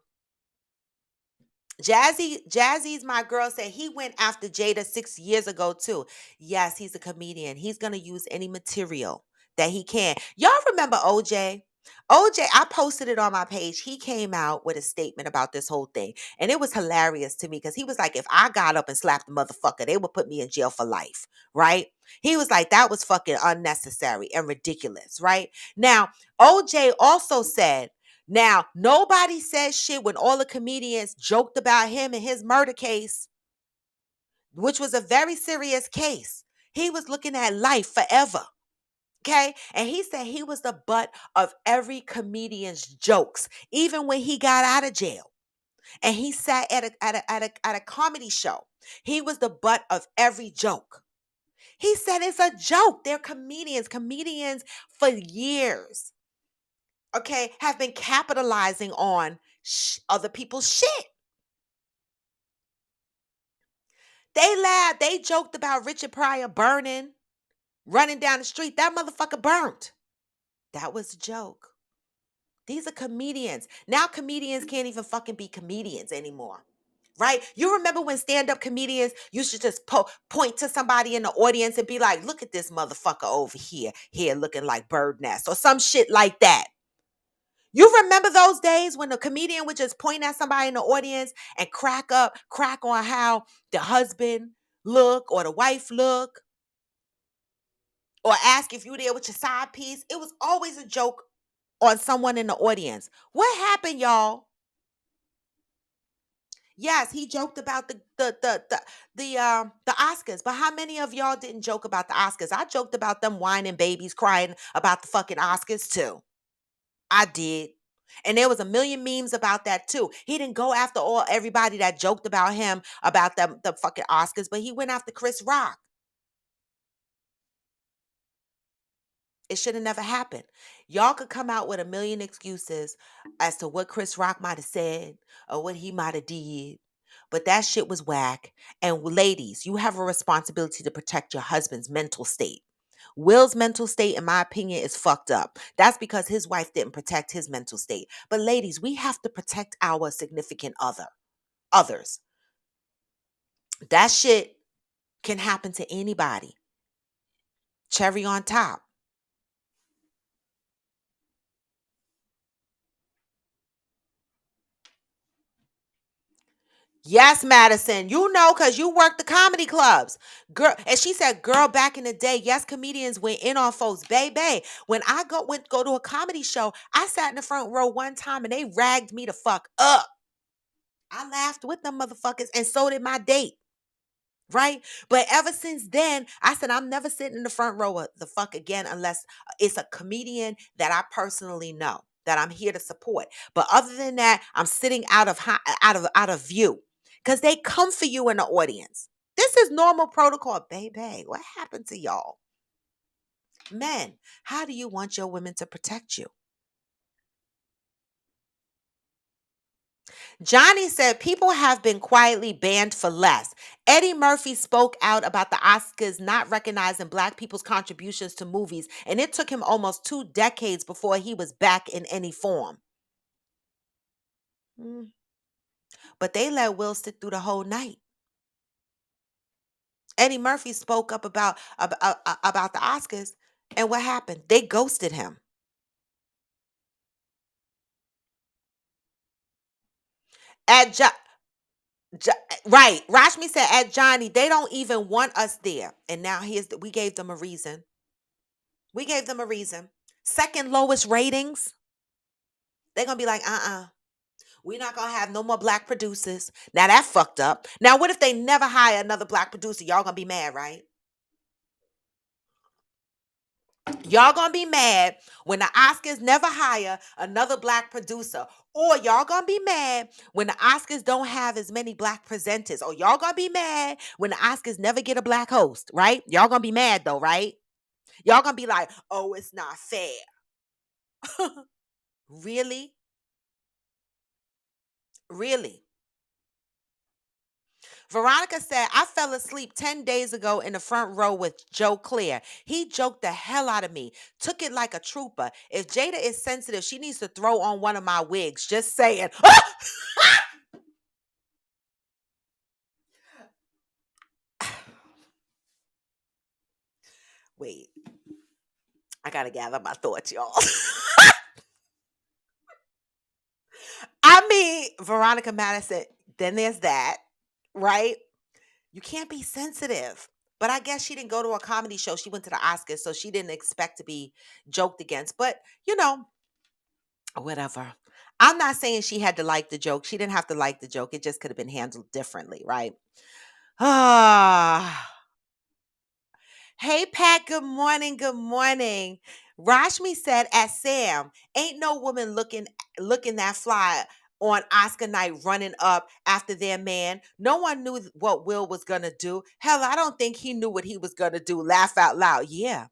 S1: Jazzy's my girl said he went after Jada 6 years ago too. Yes, he's a comedian. He's gonna use any material that he can. Y'all remember OJ? OJ, I posted it on my page. He came out with a statement about this whole thing. And it was hilarious to me because he was like, if I got up and slapped the motherfucker, they would put me in jail for life. Right? He was like, that was fucking unnecessary and ridiculous. Right? Now, OJ also said now, nobody said shit when all the comedians joked about him and his murder case, which was a very serious case. He was looking at life forever. Okay. And he said he was the butt of every comedian's jokes, even when he got out of jail. And he sat at a comedy show. He was the butt of every joke. He said it's a joke. They're comedians. Comedians for years, okay, have been capitalizing on other people's shit. They laughed. They joked about Richard Pryor burning, running down the street. That motherfucker burnt. That was a joke. These are comedians. Now comedians can't even fucking be comedians anymore. Right? You remember when stand-up comedians used to just point to somebody in the audience and be like, look at this motherfucker over here looking like bird nest or some shit like that. You remember those days when the comedian would just point at somebody in the audience and crack on how the husband look or the wife look or ask if you there with your side piece? It was always a joke on someone in the audience. What happened, y'all? Yes, he joked about the Oscars, but how many of y'all didn't joke about the Oscars? I joked about them whining babies crying about the fucking Oscars too. I did. And there was a million memes about that too. He didn't go after all everybody that joked about him about the fucking Oscars, but he went after Chris Rock. It should have never happened. Y'all could come out with a million excuses as to what Chris Rock might have said or what he might have did. But that shit was whack. And ladies, you have a responsibility to protect your husband's mental state. Will's mental state, in my opinion, is fucked up. That's because his wife didn't protect his mental state. But ladies, we have to protect our significant others. That shit can happen to anybody. Cherry on top. Yes, Madison. You know, because you work the comedy clubs. Girl, and she said, girl, back in the day, yes, comedians went in on folks. Baby, when I go to a comedy show, I sat in the front row one time and they ragged me the fuck up. I laughed with them motherfuckers, and so did my date. Right? But ever since then, I said I'm never sitting in the front row of the fuck again unless it's a comedian that I personally know that I'm here to support. But other than that, I'm sitting out of view because they come for you in the audience. This is normal protocol, baby. What happened to y'all? Men, how do you want your women to protect you? Johnny said people have been quietly banned for less. Eddie Murphy spoke out about the Oscars not recognizing black people's contributions to movies, and it took him almost 2 decades before he was back in any form. Mm. But they let Will sit through the whole night. Eddie Murphy spoke up about the Oscars, and what happened? They ghosted him. At Jo- right, Rashmi said at Johnny, they don't even want us there, and now we gave them a reason. We gave them a reason. Second lowest ratings. They're gonna be like, we're not gonna have no more black producers. Now that fucked up. Now what if they never hire another black producer? Y'all gonna be mad, right? Y'all gonna be mad when the Oscars never hire another black producer. Or y'all gonna be mad when the Oscars don't have as many black presenters. Or y'all gonna be mad when the Oscars never get a black host, right? Y'all gonna be mad though, right? Y'all gonna be like, oh, it's not fair. Really? Really? Veronica said, I fell asleep 10 days ago in the front row with Joe Clear. He joked the hell out of me, took it like a trooper. If Jada is sensitive, she needs to throw on one of my wigs. Just saying. Wait, I gotta gather my thoughts, y'all. I mean, Veronica Madison, then there's that, right? You can't be sensitive. But I guess she didn't go to a comedy show. She went to the Oscars, so she didn't expect to be joked against. But, whatever. I'm not saying she had to like the joke. She didn't have to like the joke. It just could have been handled differently, right? Ah. Hey, Pat. Good morning. Good morning. Rashmi said, "At Sam, ain't no woman looking that fly on Oscar night running up after their man. No one knew what Will was gonna do. Hell, I don't think he knew what he was gonna do. Laugh out loud. Yeah,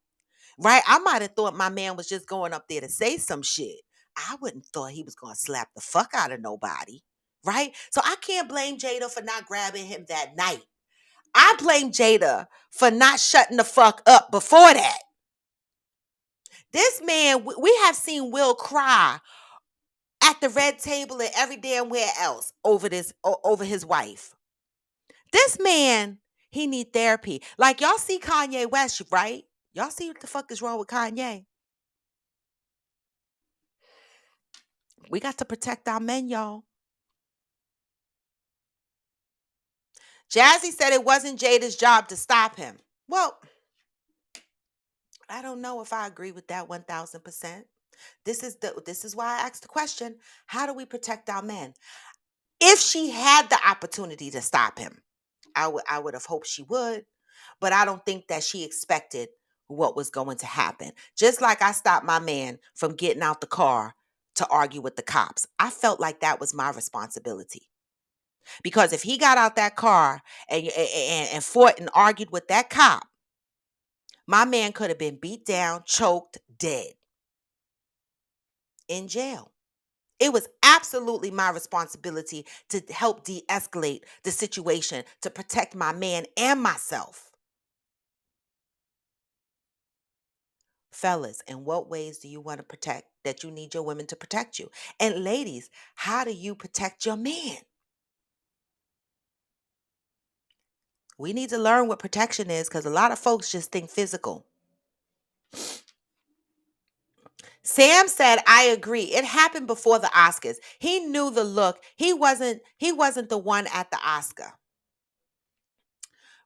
S1: right. I might have thought my man was just going up there to say some shit. I wouldn't thought he was gonna slap the fuck out of nobody." Right? So I can't blame Jada for not grabbing him that night. I blame Jada for not shutting the fuck up before that. This man, we have seen Will cry at the red table and every damn where else over over his wife. This man, he need therapy. Like y'all see Kanye West, right? Y'all see what the fuck is wrong with Kanye? We got to protect our men, y'all. Jazzy said it wasn't Jada's job to stop him. Well, I don't know if I agree with that 1000%. This is why I asked the question, how do we protect our men? If she had the opportunity to stop him, I would have hoped she would, but I don't think that she expected what was going to happen. Just like I stopped my man from getting out the car to argue with the cops. I felt like that was my responsibility. Because if he got out that car and fought and argued with that cop, my man could have been beat down, choked, dead, in jail. It was absolutely my responsibility to help de escalate the situation, to protect my man and myself. Fellas, in what ways do you want to protect that you need your women to protect you? And ladies, how do you protect your man? We need to learn what protection is because a lot of folks just think physical. Sam said, I agree. It happened before the Oscars. He knew the look. He wasn't the one at the Oscar.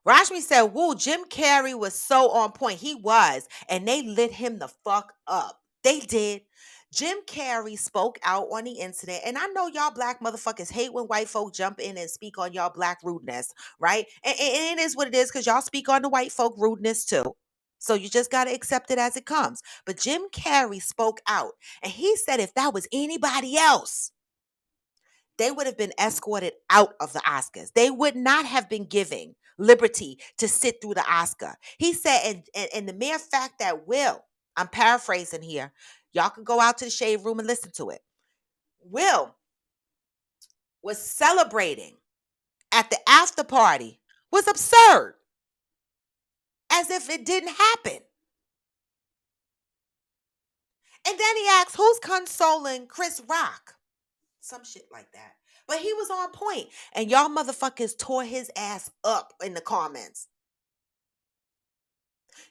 S1: Rashmi said, woo, Jim Carrey was so on point. He was. And they lit him the fuck up. They did. Jim Carrey spoke out on the incident. And I know y'all black motherfuckers hate when white folk jump in and speak on y'all black rudeness, right? And it is what it is because y'all speak on the white folk rudeness too. So you just got to accept it as it comes. But Jim Carrey spoke out. And he said if that was anybody else, they would have been escorted out of the Oscars. They would not have been giving liberty to sit through the Oscar. He said, and the mere fact that Will, I'm paraphrasing here, y'all can go out to the shade room and listen to it. Will was celebrating at the after party was absurd, as if it didn't happen. And then he asked, who's consoling Chris Rock? Some shit like that. But he was on point, and y'all motherfuckers tore his ass up in the comments.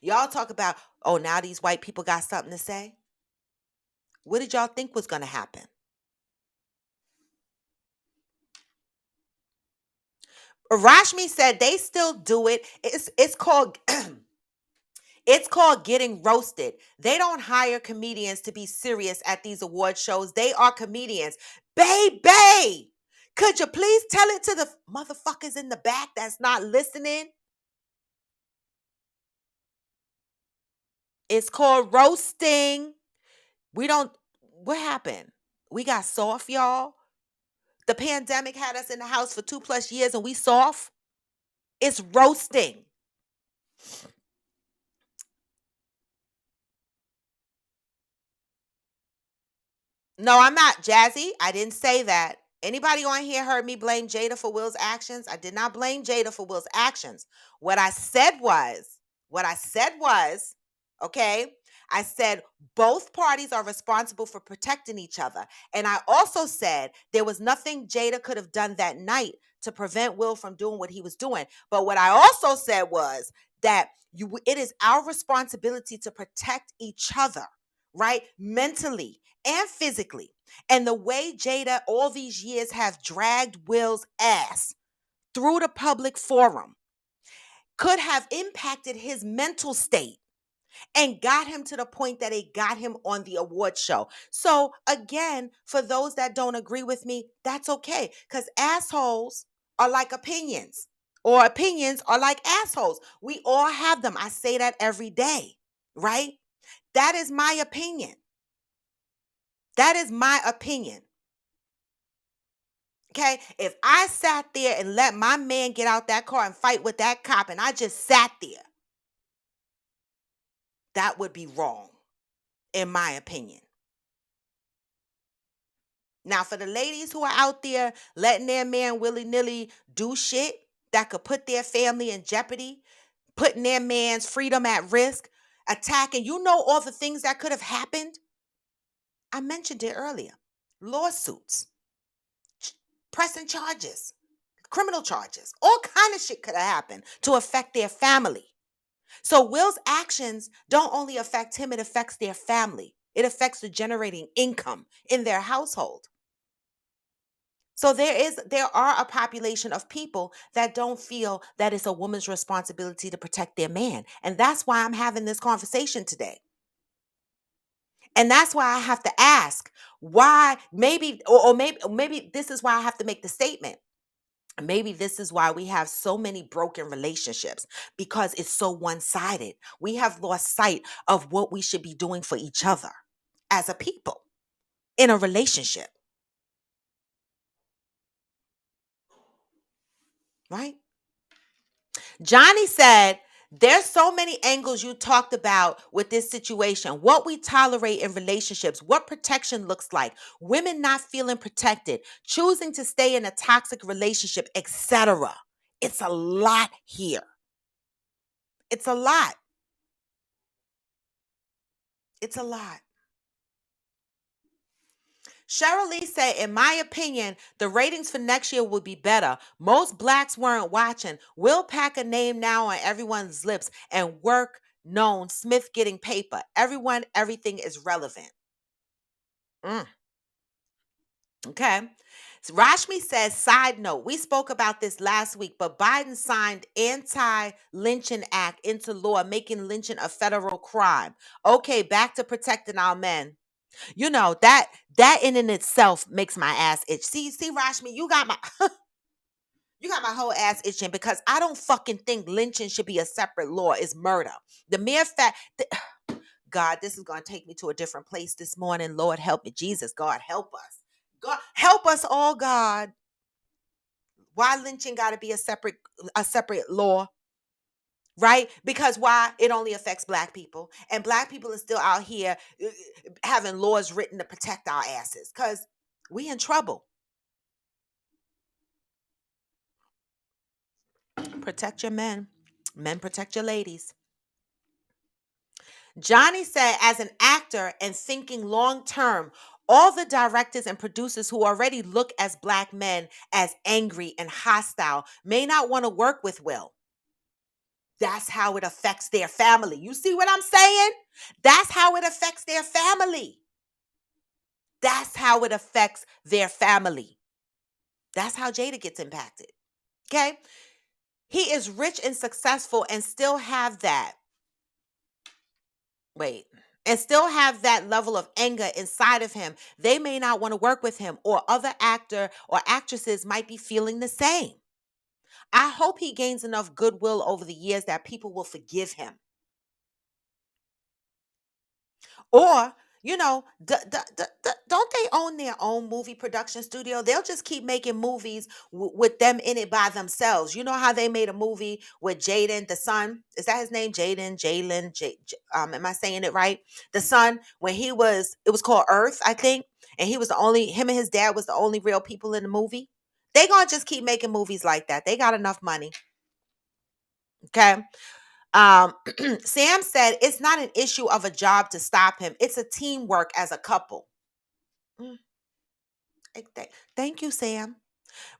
S1: Y'all talk about, oh, now these white people got something to say. What did y'all think was going to happen? Rashmi said they still do it. It's called it's called getting roasted. They don't hire comedians to be serious at these award shows. They are comedians. Baby, could you please tell it to the motherfuckers in the back that's not listening? It's called roasting. We don't, what happened? We got soft, y'all. The pandemic had us in the house for 2+ years and we soft. It's roasting. No, I'm not, Jazzy. I didn't say that. Anybody on here heard me blame Jada for Will's actions? I did not blame Jada for Will's actions. What I said was, what I said was, okay, I said both parties are responsible for protecting each other. And I also said there was nothing Jada could have done that night to prevent Will from doing what he was doing. But what I also said was that it is our responsibility to protect each other, right? Mentally and physically. And the way Jada all these years have dragged Will's ass through the public forum could have impacted his mental state and got him to the point that it got him on the award show. So again, for those that don't agree with me, that's okay, because assholes are like opinions, or opinions are like assholes. We all have them. I say that every day, right? That is my opinion. That is my opinion. Okay. If I sat there and let my man get out that car and fight with that cop and I just sat there, that would be wrong, in my opinion. Now, for the ladies who are out there letting their man willy nilly do shit that could put their family in jeopardy, putting their man's freedom at risk, attacking, all the things that could have happened. I mentioned it earlier. Lawsuits, pressing charges, criminal charges, all kind of shit could have happened to affect their family. So Will's actions don't only affect him, it affects their family. It affects the generating income in their household. So there are a population of people that don't feel that it's a woman's responsibility to protect their man. And that's why I'm having this conversation today. And that's why I have to ask why, maybe or maybe this is why I have to make the statement. Maybe this is why we have so many broken relationships, because it's so one-sided. We have lost sight of what we should be doing for each other as a people in a relationship, right? Johnny said, there's so many angles you talked about with this situation. What we tolerate in relationships, what protection looks like, women not feeling protected, choosing to stay in a toxic relationship, etc. It's a lot here. It's a lot. It's a lot. Cheryl Lee said, in my opinion, the ratings for next year will be better. Most blacks weren't watching. Will pack a name now on everyone's lips and work known. Smith getting paper. Everyone, everything is relevant. Mm, okay. So Rashmi says, side note, we spoke about this last week, but Biden signed anti-lynching act into law, making lynching a federal crime. Okay, back to protecting our men. That in itself makes my ass itch. See, Rashmi, you got my whole ass itching, because I don't fucking think lynching should be a separate law. It's murder. The mere fact that, God, this is gonna take me to a different place this morning. Lord help me, Jesus, God help us. God help us all, God. Why lynching gotta be a separate law? Right? Because why? It only affects black people. And black people are still out here having laws written to protect our asses. Because we in trouble. Protect your men. Men protect your ladies. Johnny said, as an actor and thinking long term, all the directors and producers who already look as black men as angry and hostile may not want to work with Will. That's how it affects their family. You see what I'm saying? That's how it affects their family. That's how it affects their family. That's how Jada gets impacted. Okay? He is rich and successful and still have that. Wait. And still have that level of anger inside of him. They may not want to work with him, or other actor or actresses might be feeling the same. I hope he gains enough goodwill over the years that people will forgive him. Or, don't they own their own movie production studio? They'll just keep making movies with them in it by themselves. You know how they made a movie with Jaden, the son? Is that his name? Am I saying it right? The son, when it was called Earth, I think. And him and his dad was the only real people in the movie. They gonna just keep making movies like that. They got enough money. Okay. Um, Sam said it's not an issue of a job to stop him. It's a teamwork as a couple. Mm, Thank you, Sam.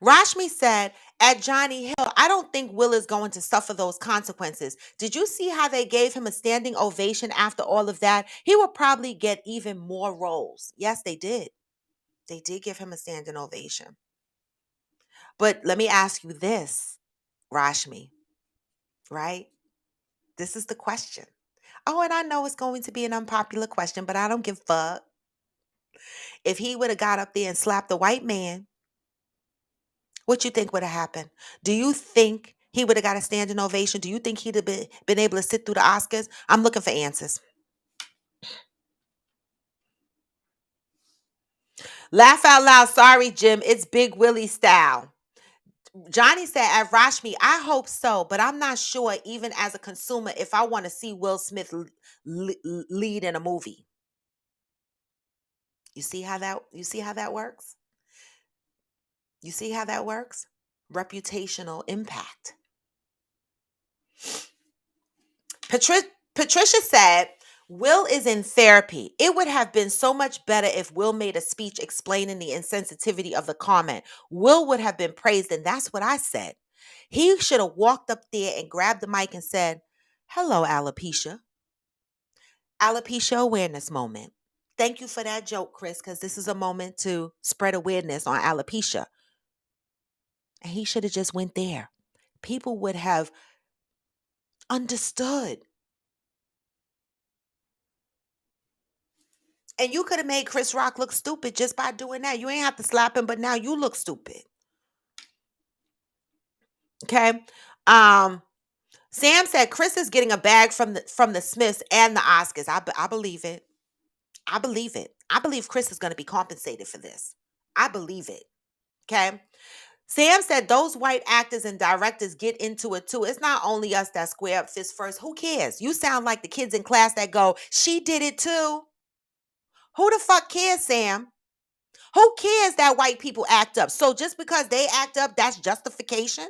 S1: Rashmi said, at Johnny Hill, I don't think Will is going to suffer those consequences. Did you see how they gave him a standing ovation after all of that? He will probably get even more roles. Yes, they did. They did give him a standing ovation. But let me ask you this, Rashmi, right? This is the question. Oh, and I know it's going to be an unpopular question, but I don't give a fuck. If he would have got up there and slapped the white man, what you think would have happened? Do you think he would have got a standing ovation? Do you think he'd have been able to sit through the Oscars? I'm looking for answers. Laugh out loud. Sorry, Jim. It's Big Willie style. Johnny said at Rashmi, I hope so, but I'm not sure, even as a consumer, if I want to see Will Smith lead in a movie. You see how that works? You see how that works? Reputational impact. Patricia said, Will is in therapy. It would have been so much better if Will made a speech explaining the insensitivity of the comment. Will would have been praised, and that's what I said. He should have walked up there and grabbed the mic and said, hello, alopecia. Alopecia awareness moment. Thank you for that joke, Chris, because this is a moment to spread awareness on alopecia. And he should have just went there. People would have understood. And you could have made Chris Rock look stupid just by doing that. You ain't have to slap him, but now you look stupid. Okay. Um, Sam said Chris is getting a bag from the Smiths and the Oscars. I believe it. I believe it. I believe Chris is going to be compensated for this. I believe it. Okay. Sam said those white actors and directors get into it too. It's not only us that square up fist first. Who cares? You sound like the kids in class that go, she did it too. Who the fuck cares, Sam? Who cares that white people act up? So just because they act up, that's justification?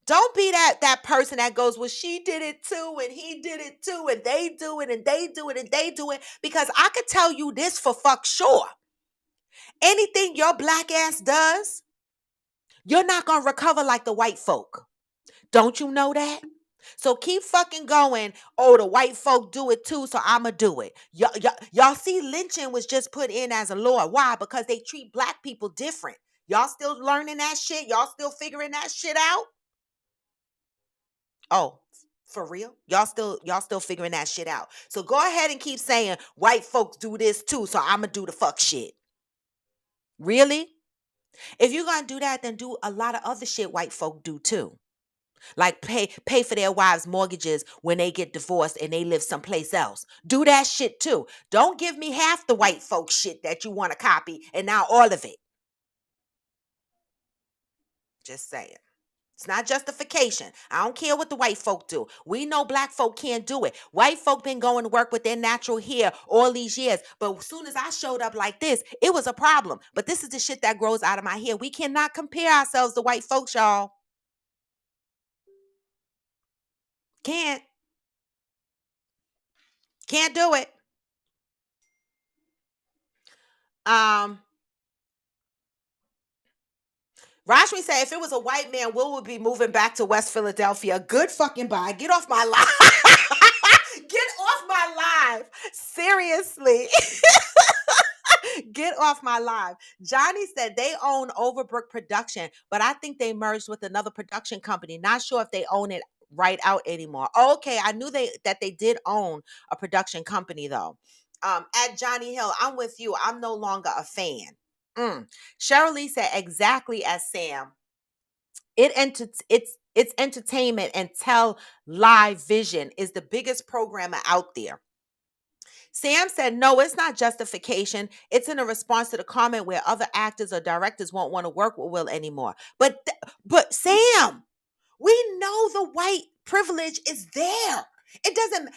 S1: Don't be that person that goes, well, she did it too, and he did it too, and they do it, and they do it, and they do it. Because I could tell you this for fuck sure. Anything your black ass does, you're not going to recover like the white folk. Don't you know that? So keep fucking going. Oh, the white folk do it too, so I'ma do it. Y'all see lynching was just put in as a law. Why? Because they treat black people different. Y'all still learning that shit? Y'all still figuring that shit out? Oh, for real? Y'all still figuring that shit out. So go ahead and keep saying white folks do this too, so I'ma do the fuck shit. Really? If you're gonna do that, then do a lot of other shit white folk do too. Like pay for their wives' mortgages when they get divorced and they live someplace else. Do that shit too. Don't give me half the white folks shit that you want to copy and now all of it. Just saying. It's not justification. I don't care what the white folk do. We know black folk can't do it. White folk been going to work with their natural hair all these years. But as soon as I showed up like this, it was a problem. But this is the shit that grows out of my hair. We cannot compare ourselves to white folks, y'all. Can't. Can't do it. Um, Rashmi said if it was a white man, Will would be moving back to West Philadelphia. Good fucking bye. Get off my live. Get off my live. Seriously. Get off my live. Johnny said they own Overbrook Production, but I think they merged with another production company. Not sure if they own it right out anymore. Okay, I knew that they did own a production company though. At Johnny Hill, I'm with you. I'm no longer a fan. Cheryl Lee said exactly as Sam. It's entertainment and tell live vision is the biggest programmer out there. Sam said, no, it's not justification. It's in a response to the comment where other actors or directors won't want to work with Will anymore. But Sam, we know the white privilege is there. It doesn't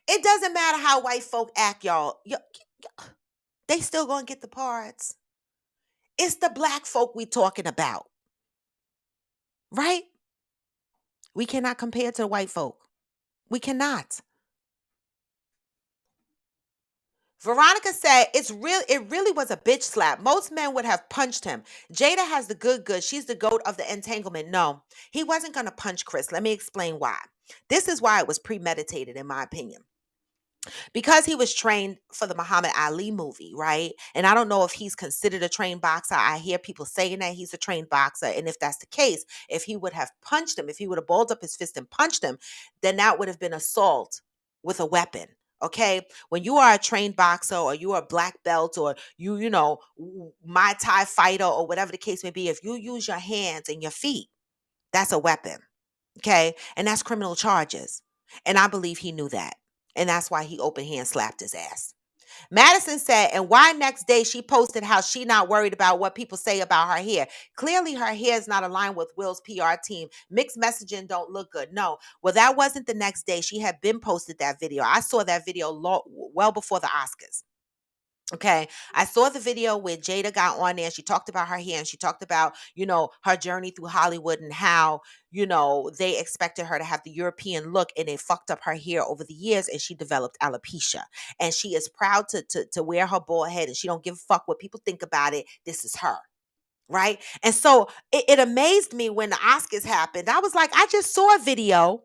S1: it doesn't matter how white folk act, y'all. They still gonna get the parts. It's the black folk we talking about, right? We cannot compare to the white folk. We cannot. Veronica said it really was a bitch slap. Most men would have punched him. Jada has the good. She's the goat of the entanglement. No, he wasn't gonna punch Chris. Let me explain why. This is why it was premeditated, in my opinion. Because he was trained for the Muhammad Ali movie, right? And I don't know if he's considered a trained boxer. I hear people saying that he's a trained boxer. And if that's the case, if he would have punched him, if he would have balled up his fist and punched him, then that would have been assault with a weapon. Okay. When you are a trained boxer or you are a black belt or my Thai fighter or whatever the case may be, if you use your hands and your feet, that's a weapon. Okay. And that's criminal charges. And I believe he knew that. And that's why he open hand slapped his ass. Madison said, and why next day she posted how she not worried about what people say about her hair. Clearly her hair is not aligned with Will's PR team. Mixed messaging don't look good. No. Well, that wasn't the next day. She had been posted that video. I saw that video well before the Oscars. Okay. I saw the video where Jada got on there and she talked about her hair and she talked about, her journey through Hollywood and how, they expected her to have the European look and they fucked up her hair over the years and she developed alopecia. And she is proud to wear her bald head and she don't give a fuck what people think about it. This is her. Right. And so it amazed me when the Oscars happened. I was like, I just saw a video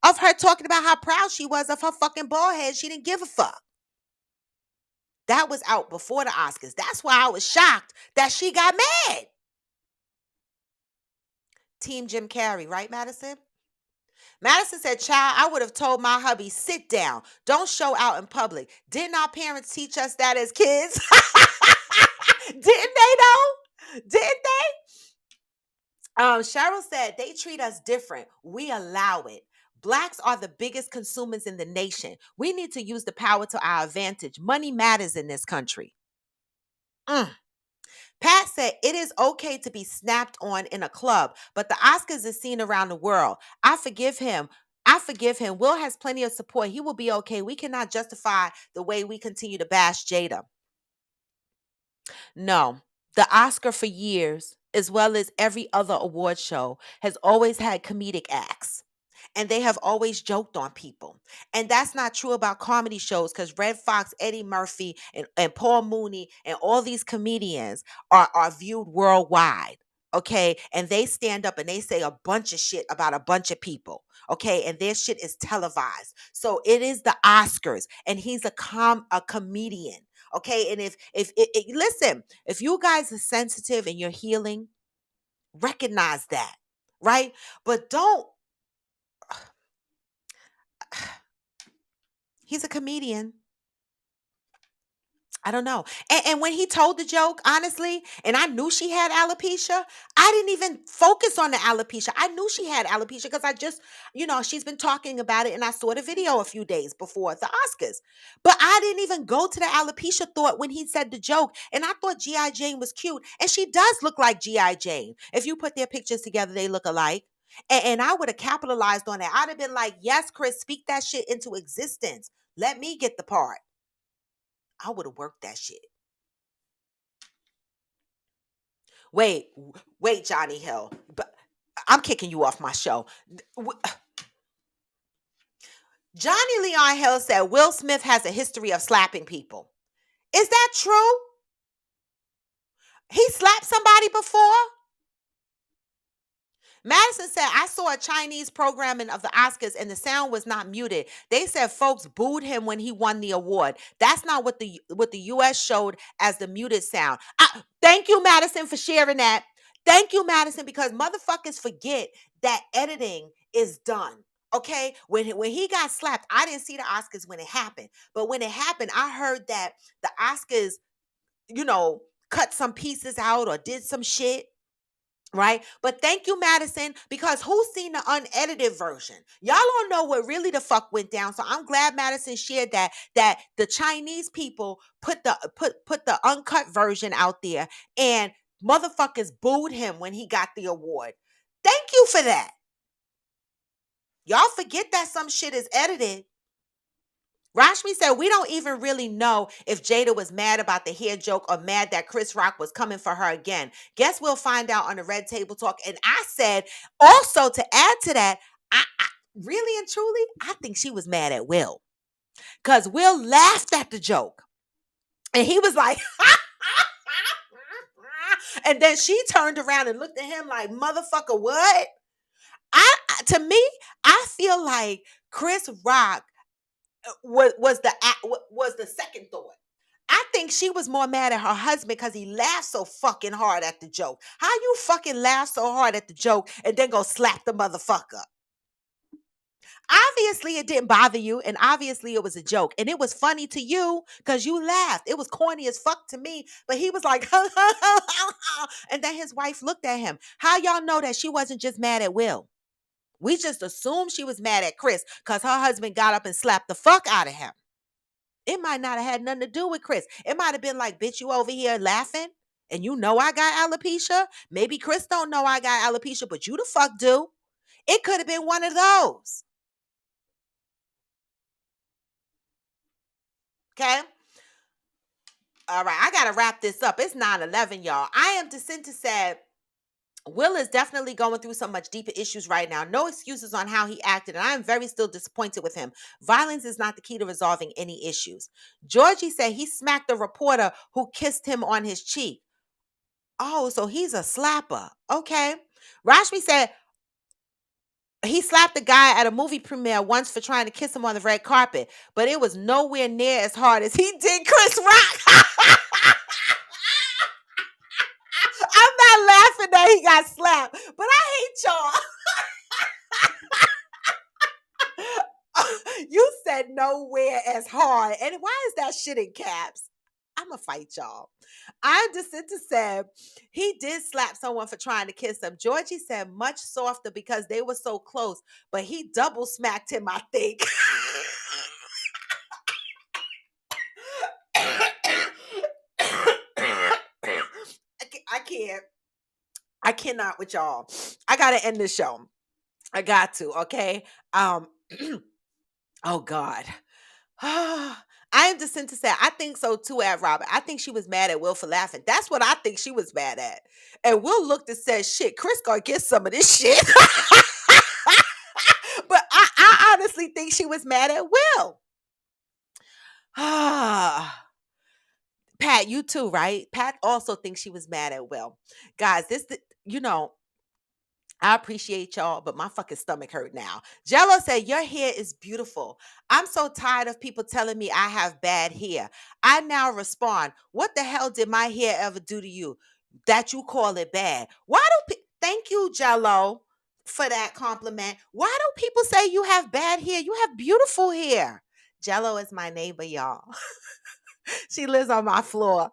S1: of her talking about how proud she was of her fucking bald head. She didn't give a fuck. That was out before the Oscars. That's why I was shocked that she got mad. Team Jim Carrey, right, Madison? Madison said, child, I would have told my hubby, sit down. Don't show out in public. Didn't our parents teach us that as kids? Didn't they though? Didn't they? Cheryl said, they treat us different. We allow it. Blacks are the biggest consumers in the nation. We need to use the power to our advantage. Money matters in this country. Mm. Pat said it is okay to be snapped on in a club, but the Oscars is seen around the world. I forgive him. I forgive him. Will has plenty of support. He will be okay. We cannot justify the way we continue to bash Jada. No, the Oscar for years, as well as every other award show, has always had comedic acts. And they have always joked on people. And that's not true about comedy shows because Red Fox, Eddie Murphy, and Paul Mooney, and all these comedians are viewed worldwide. Okay. And they stand up and they say a bunch of shit about a bunch of people. Okay. And their shit is televised. So it is the Oscars. And he's a comedian. Okay. And listen, if you guys are sensitive and you're healing, recognize that. Right. But don't. He's a comedian. I don't know. And when he told the joke, honestly, and I knew she had alopecia, I didn't even focus on the alopecia. I knew she had alopecia because she's been talking about it and I saw the video a few days before the Oscars. But I didn't even go to the alopecia thought when he said the joke. And I thought G.I. Jane was cute. And she does look like G.I. Jane. If you put their pictures together, they look alike. And I would have capitalized on that. I'd have been like, yes, Chris, speak that shit into existence. Let me get the part. I would have worked that shit. Wait, wait, Johnny Hill. But I'm kicking you off my show. Johnny Leon Hill said Will Smith has a history of slapping people. Is that true? He slapped somebody before? Madison said, I saw a Chinese programming of the Oscars and the sound was not muted. They said folks booed him when he won the award. That's not what the US showed as the muted sound. Thank you, Madison, for sharing that. Thank you, Madison, because motherfuckers forget that editing is done. Okay? When he got slapped, I didn't see the Oscars when it happened. But when it happened, I heard that the Oscars, cut some pieces out or did some shit. right? But thank you, Madison, because who's seen the unedited version? Y'all don't know what really the fuck went down. So I'm glad Madison shared that the Chinese people put the uncut version out there, and motherfuckers booed him when he got the award. Thank you for that. Y'all forget that some shit is edited. Rashmi said, we don't even really know if Jada was mad about the hair joke or mad that Chris Rock was coming for her again. Guess we'll find out on the Red Table Talk. And I said, also to add to that, I really and truly, I think she was mad at Will. Because Will laughed at the joke. And he was like, and then she turned around and looked at him like, motherfucker, what? To me, I feel like Chris Rock was the second thought. I think she was more mad at her husband because he laughed so fucking hard at the joke. How you fucking laugh so hard at the joke and then go slap the motherfucker? Obviously, it didn't bother you, and obviously, it was a joke, and it was funny to you because you laughed. It was corny as fuck to me, but he was like, and then his wife looked at him. How y'all know that she wasn't just mad at Will? We just assumed she was mad at Chris because her husband got up and slapped the fuck out of him. It might not have had nothing to do with Chris. It might have been like, bitch, you over here laughing and you know I got alopecia. Maybe Chris don't know I got alopecia, but you the fuck do. It could have been one of those. Okay? All right, I got to wrap this up. It's 9/11, y'all. I am DeCinta said, Will is definitely going through some much deeper issues right now. No excuses on how he acted, and I am very still disappointed with him. Violence is not the key to resolving any issues. Georgie said he smacked the reporter who kissed him on his cheek. Oh, so he's a slapper. Okay. Rashmi said he slapped a guy at a movie premiere once for trying to kiss him on the red carpet, but it was nowhere near as hard as he did Chris Rock. I'm not laughing that he got slapped, but I hate y'all. You said nowhere as hard. And why is that shit in caps? I'ma fight y'all. I'm DeCinta said he did slap someone for trying to kiss him. Georgie said much softer because they were so close, but he double smacked him, I think. I can't. I cannot with y'all. I gotta end this show. I got to, okay? Oh God. I am DeCinta said, I think so too, at Robert. I think she was mad at Will for laughing. That's what I think she was mad at. And Will looked and said, shit, Chris gonna get some of this shit. But I honestly think she was mad at Will. Pat, you too, right? Pat also thinks she was mad at Will. Guys, I appreciate y'all, but my fucking stomach hurt now. Jello said, your hair is beautiful. I'm so tired of people telling me I have bad hair. I now respond, what the hell did my hair ever do to you that you call it bad? Thank you, Jello, for that compliment. Why do people say you have bad hair? You have beautiful hair. Jello is my neighbor, y'all. She lives on my floor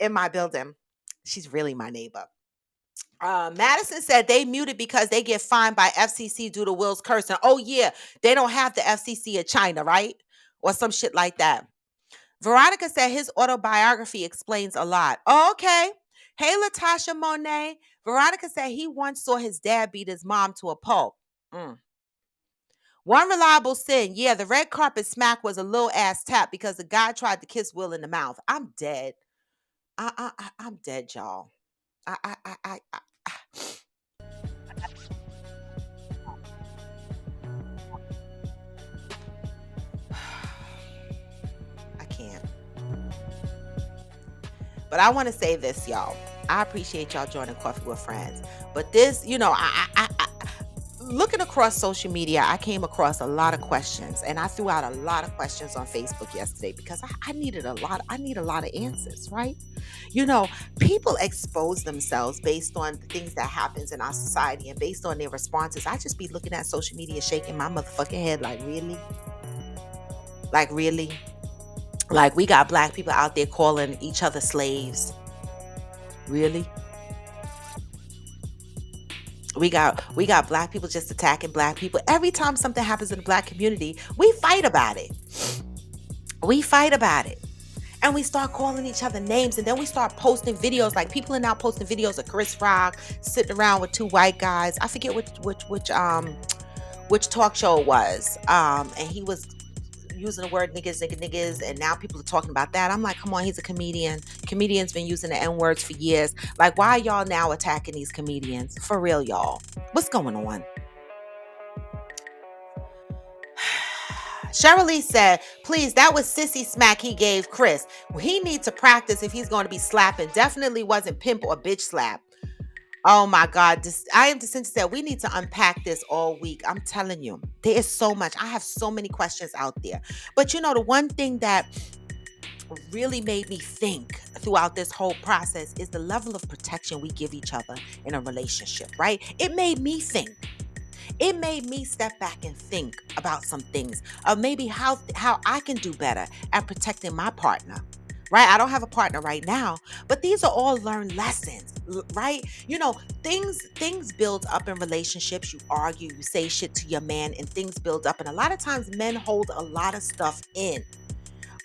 S1: in my building. She's really my neighbor. Madison said they muted because they get fined by FCC due to Will's cursing. Oh, yeah. They don't have the FCC in China, right? Or some shit like that. Veronica said his autobiography explains a lot. Oh, okay. Hey, Latasha Monet. Veronica said he once saw his dad beat his mom to a pulp. One reliable sin. Yeah, the red carpet smack was a little ass tap because the guy tried to kiss Will in the mouth. I'm dead. I'm dead, y'all. I can't. But I want to say this, y'all. I appreciate y'all joining Coffee with Friends. But this, looking across social media, I came across a lot of questions, and I threw out a lot of questions on Facebook yesterday because I need a lot of answers, right? People expose themselves based on the things that happens in our society and based on their responses. I just be looking at social media, shaking my motherfucking head like, really? Like, really? Like, we got black people out there calling each other slaves. Really? We got black people just attacking black people. Every time something happens in the black community, we fight about it. We fight about it. And we start calling each other names, and then we start posting videos. Like, people are now posting videos of Chris Rock sitting around with two white guys. I forget which talk show it was. And he was using the word niggas, niggas, and now people are talking about that. I'm like, come on, he's a comedian. Comedians been using the N words for years. Like, why are y'all now attacking these comedians? For real, y'all. What's going on? Cheryl Lee said, please, that was sissy smack he gave Chris. Well, he needs to practice if he's going to be slapping. Definitely wasn't pimp or bitch slap. Oh my God. I am disinterested. Said we need to unpack this all week. I'm telling you, there is so much. I have so many questions out there. But you know, the one thing that really made me think throughout this whole process is the level of protection we give each other in a relationship, right? It made me think. It made me step back and think about some things of maybe how I can do better at protecting my partner. Right? I don't have a partner right now, but these are all learned lessons, right? You know, things build up in relationships. You argue, you say shit to your man, and things build up. And a lot of times men hold a lot of stuff in.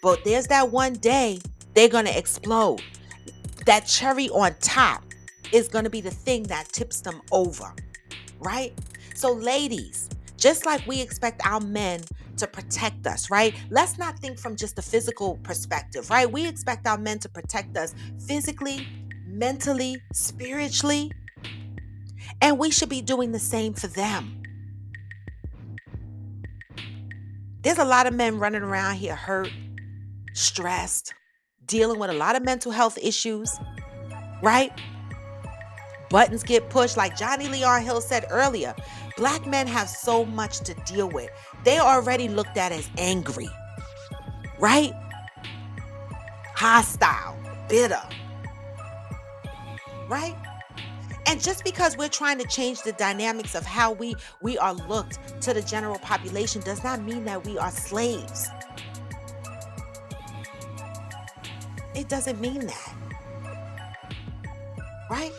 S1: But there's that one day they're going to explode. That cherry on top is going to be the thing that tips them over, right? So ladies, just like we expect our men to protect us, right? Let's not think from just a physical perspective, right? We expect our men to protect us physically, mentally, spiritually, and we should be doing the same for them. There's a lot of men running around here hurt, stressed, dealing with a lot of mental health issues, right? Buttons get pushed. Like Johnny Leon Hill said earlier, black men have so much to deal with. They already looked at as angry, right? Hostile, bitter, right? And just because we're trying to change the dynamics of how we are looked to the general population does not mean that we are slaves. It doesn't mean that, right?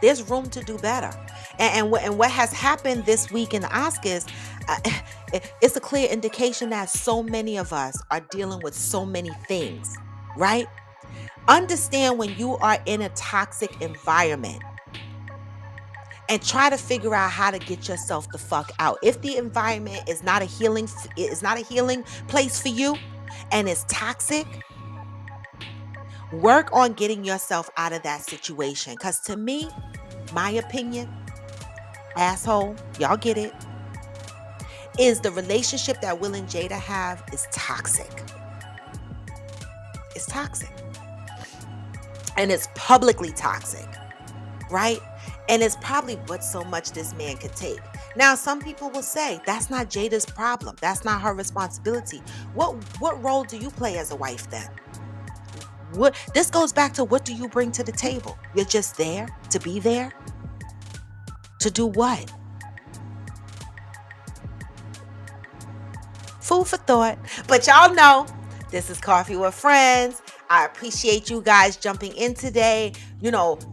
S1: There's room to do better. And what has happened this week in the Oscars, it's a clear indication that so many of us are dealing with so many things, right? Understand when you are in a toxic environment and try to figure out how to get yourself the fuck out. If the environment is not a healing place for you and it's toxic, work on getting yourself out of that situation. Because to me, my opinion, asshole, y'all get it, is the relationship that Will and Jada have is toxic. It's toxic. And it's publicly toxic, right? And it's probably what so much this man could take. Now, some people will say that's not Jada's problem. That's not her responsibility. What role do you play as a wife then? This goes back to, what do you bring to the table? You're just there to be there? To do what? Food for thought. But y'all know, this is Coffee with Friends. I appreciate you guys jumping in today,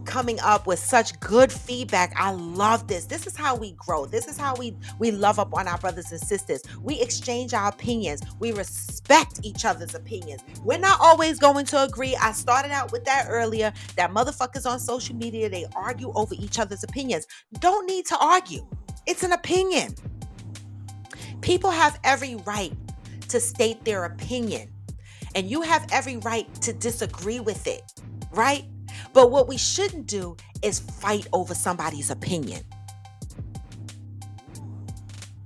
S1: coming up with such good feedback. I love this. This is how we grow. This is how we love up on our brothers and sisters. We exchange our opinions. We respect each other's opinions. We're not always going to agree. I started out with that earlier, that motherfuckers on social media, they argue over each other's opinions. Don't need to argue. It's an opinion. People have every right to state their opinion. And you have every right to disagree with it, right? But what we shouldn't do is fight over somebody's opinion.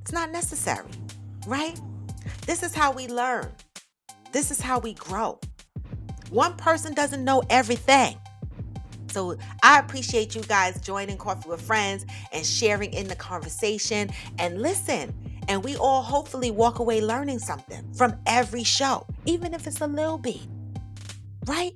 S1: It's not necessary, right? This is how we learn. This is how we grow. One person doesn't know everything. So I appreciate you guys joining Coffee with Friends and sharing in the conversation. And listen, and we all hopefully walk away learning something from every show, even if it's a little bit, right?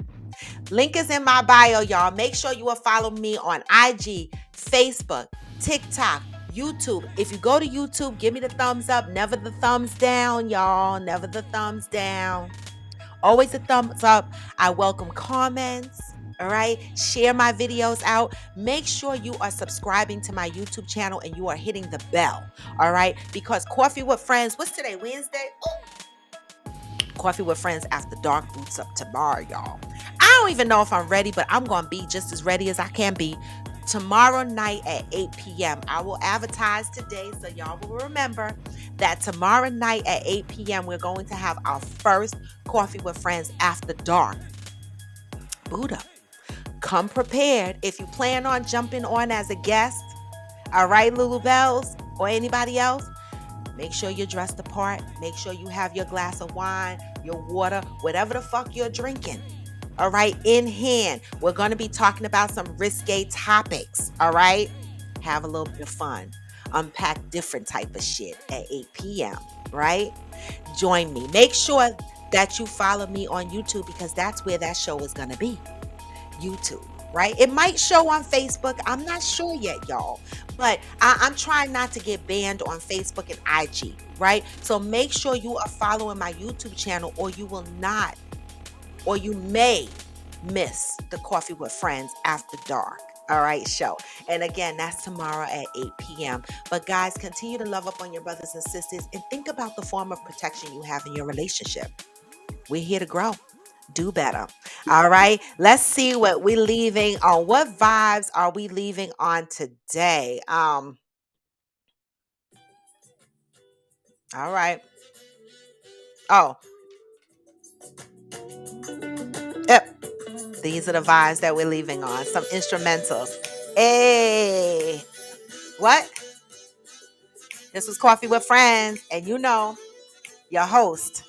S1: Link is in my bio, y'all. Make sure you will follow me on IG, Facebook, TikTok, YouTube. If you go to YouTube, give me the thumbs up. Never the thumbs down, y'all. Never the thumbs down. Always a thumbs up. I welcome comments, All right. Share my videos out. Make sure you are subscribing to my YouTube channel and you are hitting the bell. All right. Because Coffee with Friends, what's today? Wednesday? Coffee with Friends After Dark boots up tomorrow, y'all. I don't even know if I'm ready, but I'm going to be just as ready as I can be. Tomorrow night at 8 p.m. I will advertise today so y'all will remember that tomorrow night at 8 p.m. we're going to have our first Coffee with Friends After Dark. Boot up. Come prepared. If you plan on jumping on as a guest, all right, Lulu Bells or anybody else, make sure you're dressed the part. Make sure you have your glass of wine, your water, whatever the fuck you're drinking. All right, in hand. We're going to be talking about some risque topics. All right, have a little bit of fun. Unpack different type of shit at 8 p.m. Right? Join me. Make sure that you follow me on YouTube because that's where that show is going to be. YouTube, right? It might show on Facebook. I'm not sure yet, y'all. But I'm trying not to get banned on Facebook and IG, right? So make sure you are following my YouTube channel or you will not, or you may miss the Coffee with Friends After Dark. All right, show. And again, that's tomorrow at 8 p.m. But guys, continue to love up on your brothers and sisters and think about the form of protection you have in your relationship. We're here to grow. Do better. All right. Let's see what we're leaving on. What vibes are we leaving on today? All right. Oh, yep. These are the vibes that we're leaving on. Some instrumentals. Hey. What? This was Coffee with Friends. And you know, your host,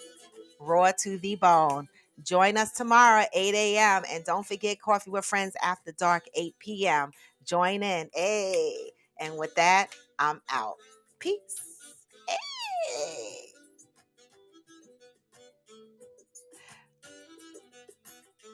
S1: Raw to the Bone. Join us tomorrow, 8 a.m. And don't forget Coffee with Friends After Dark, 8 p.m. Join in. Hey. And with that, I'm out. Peace. Hey.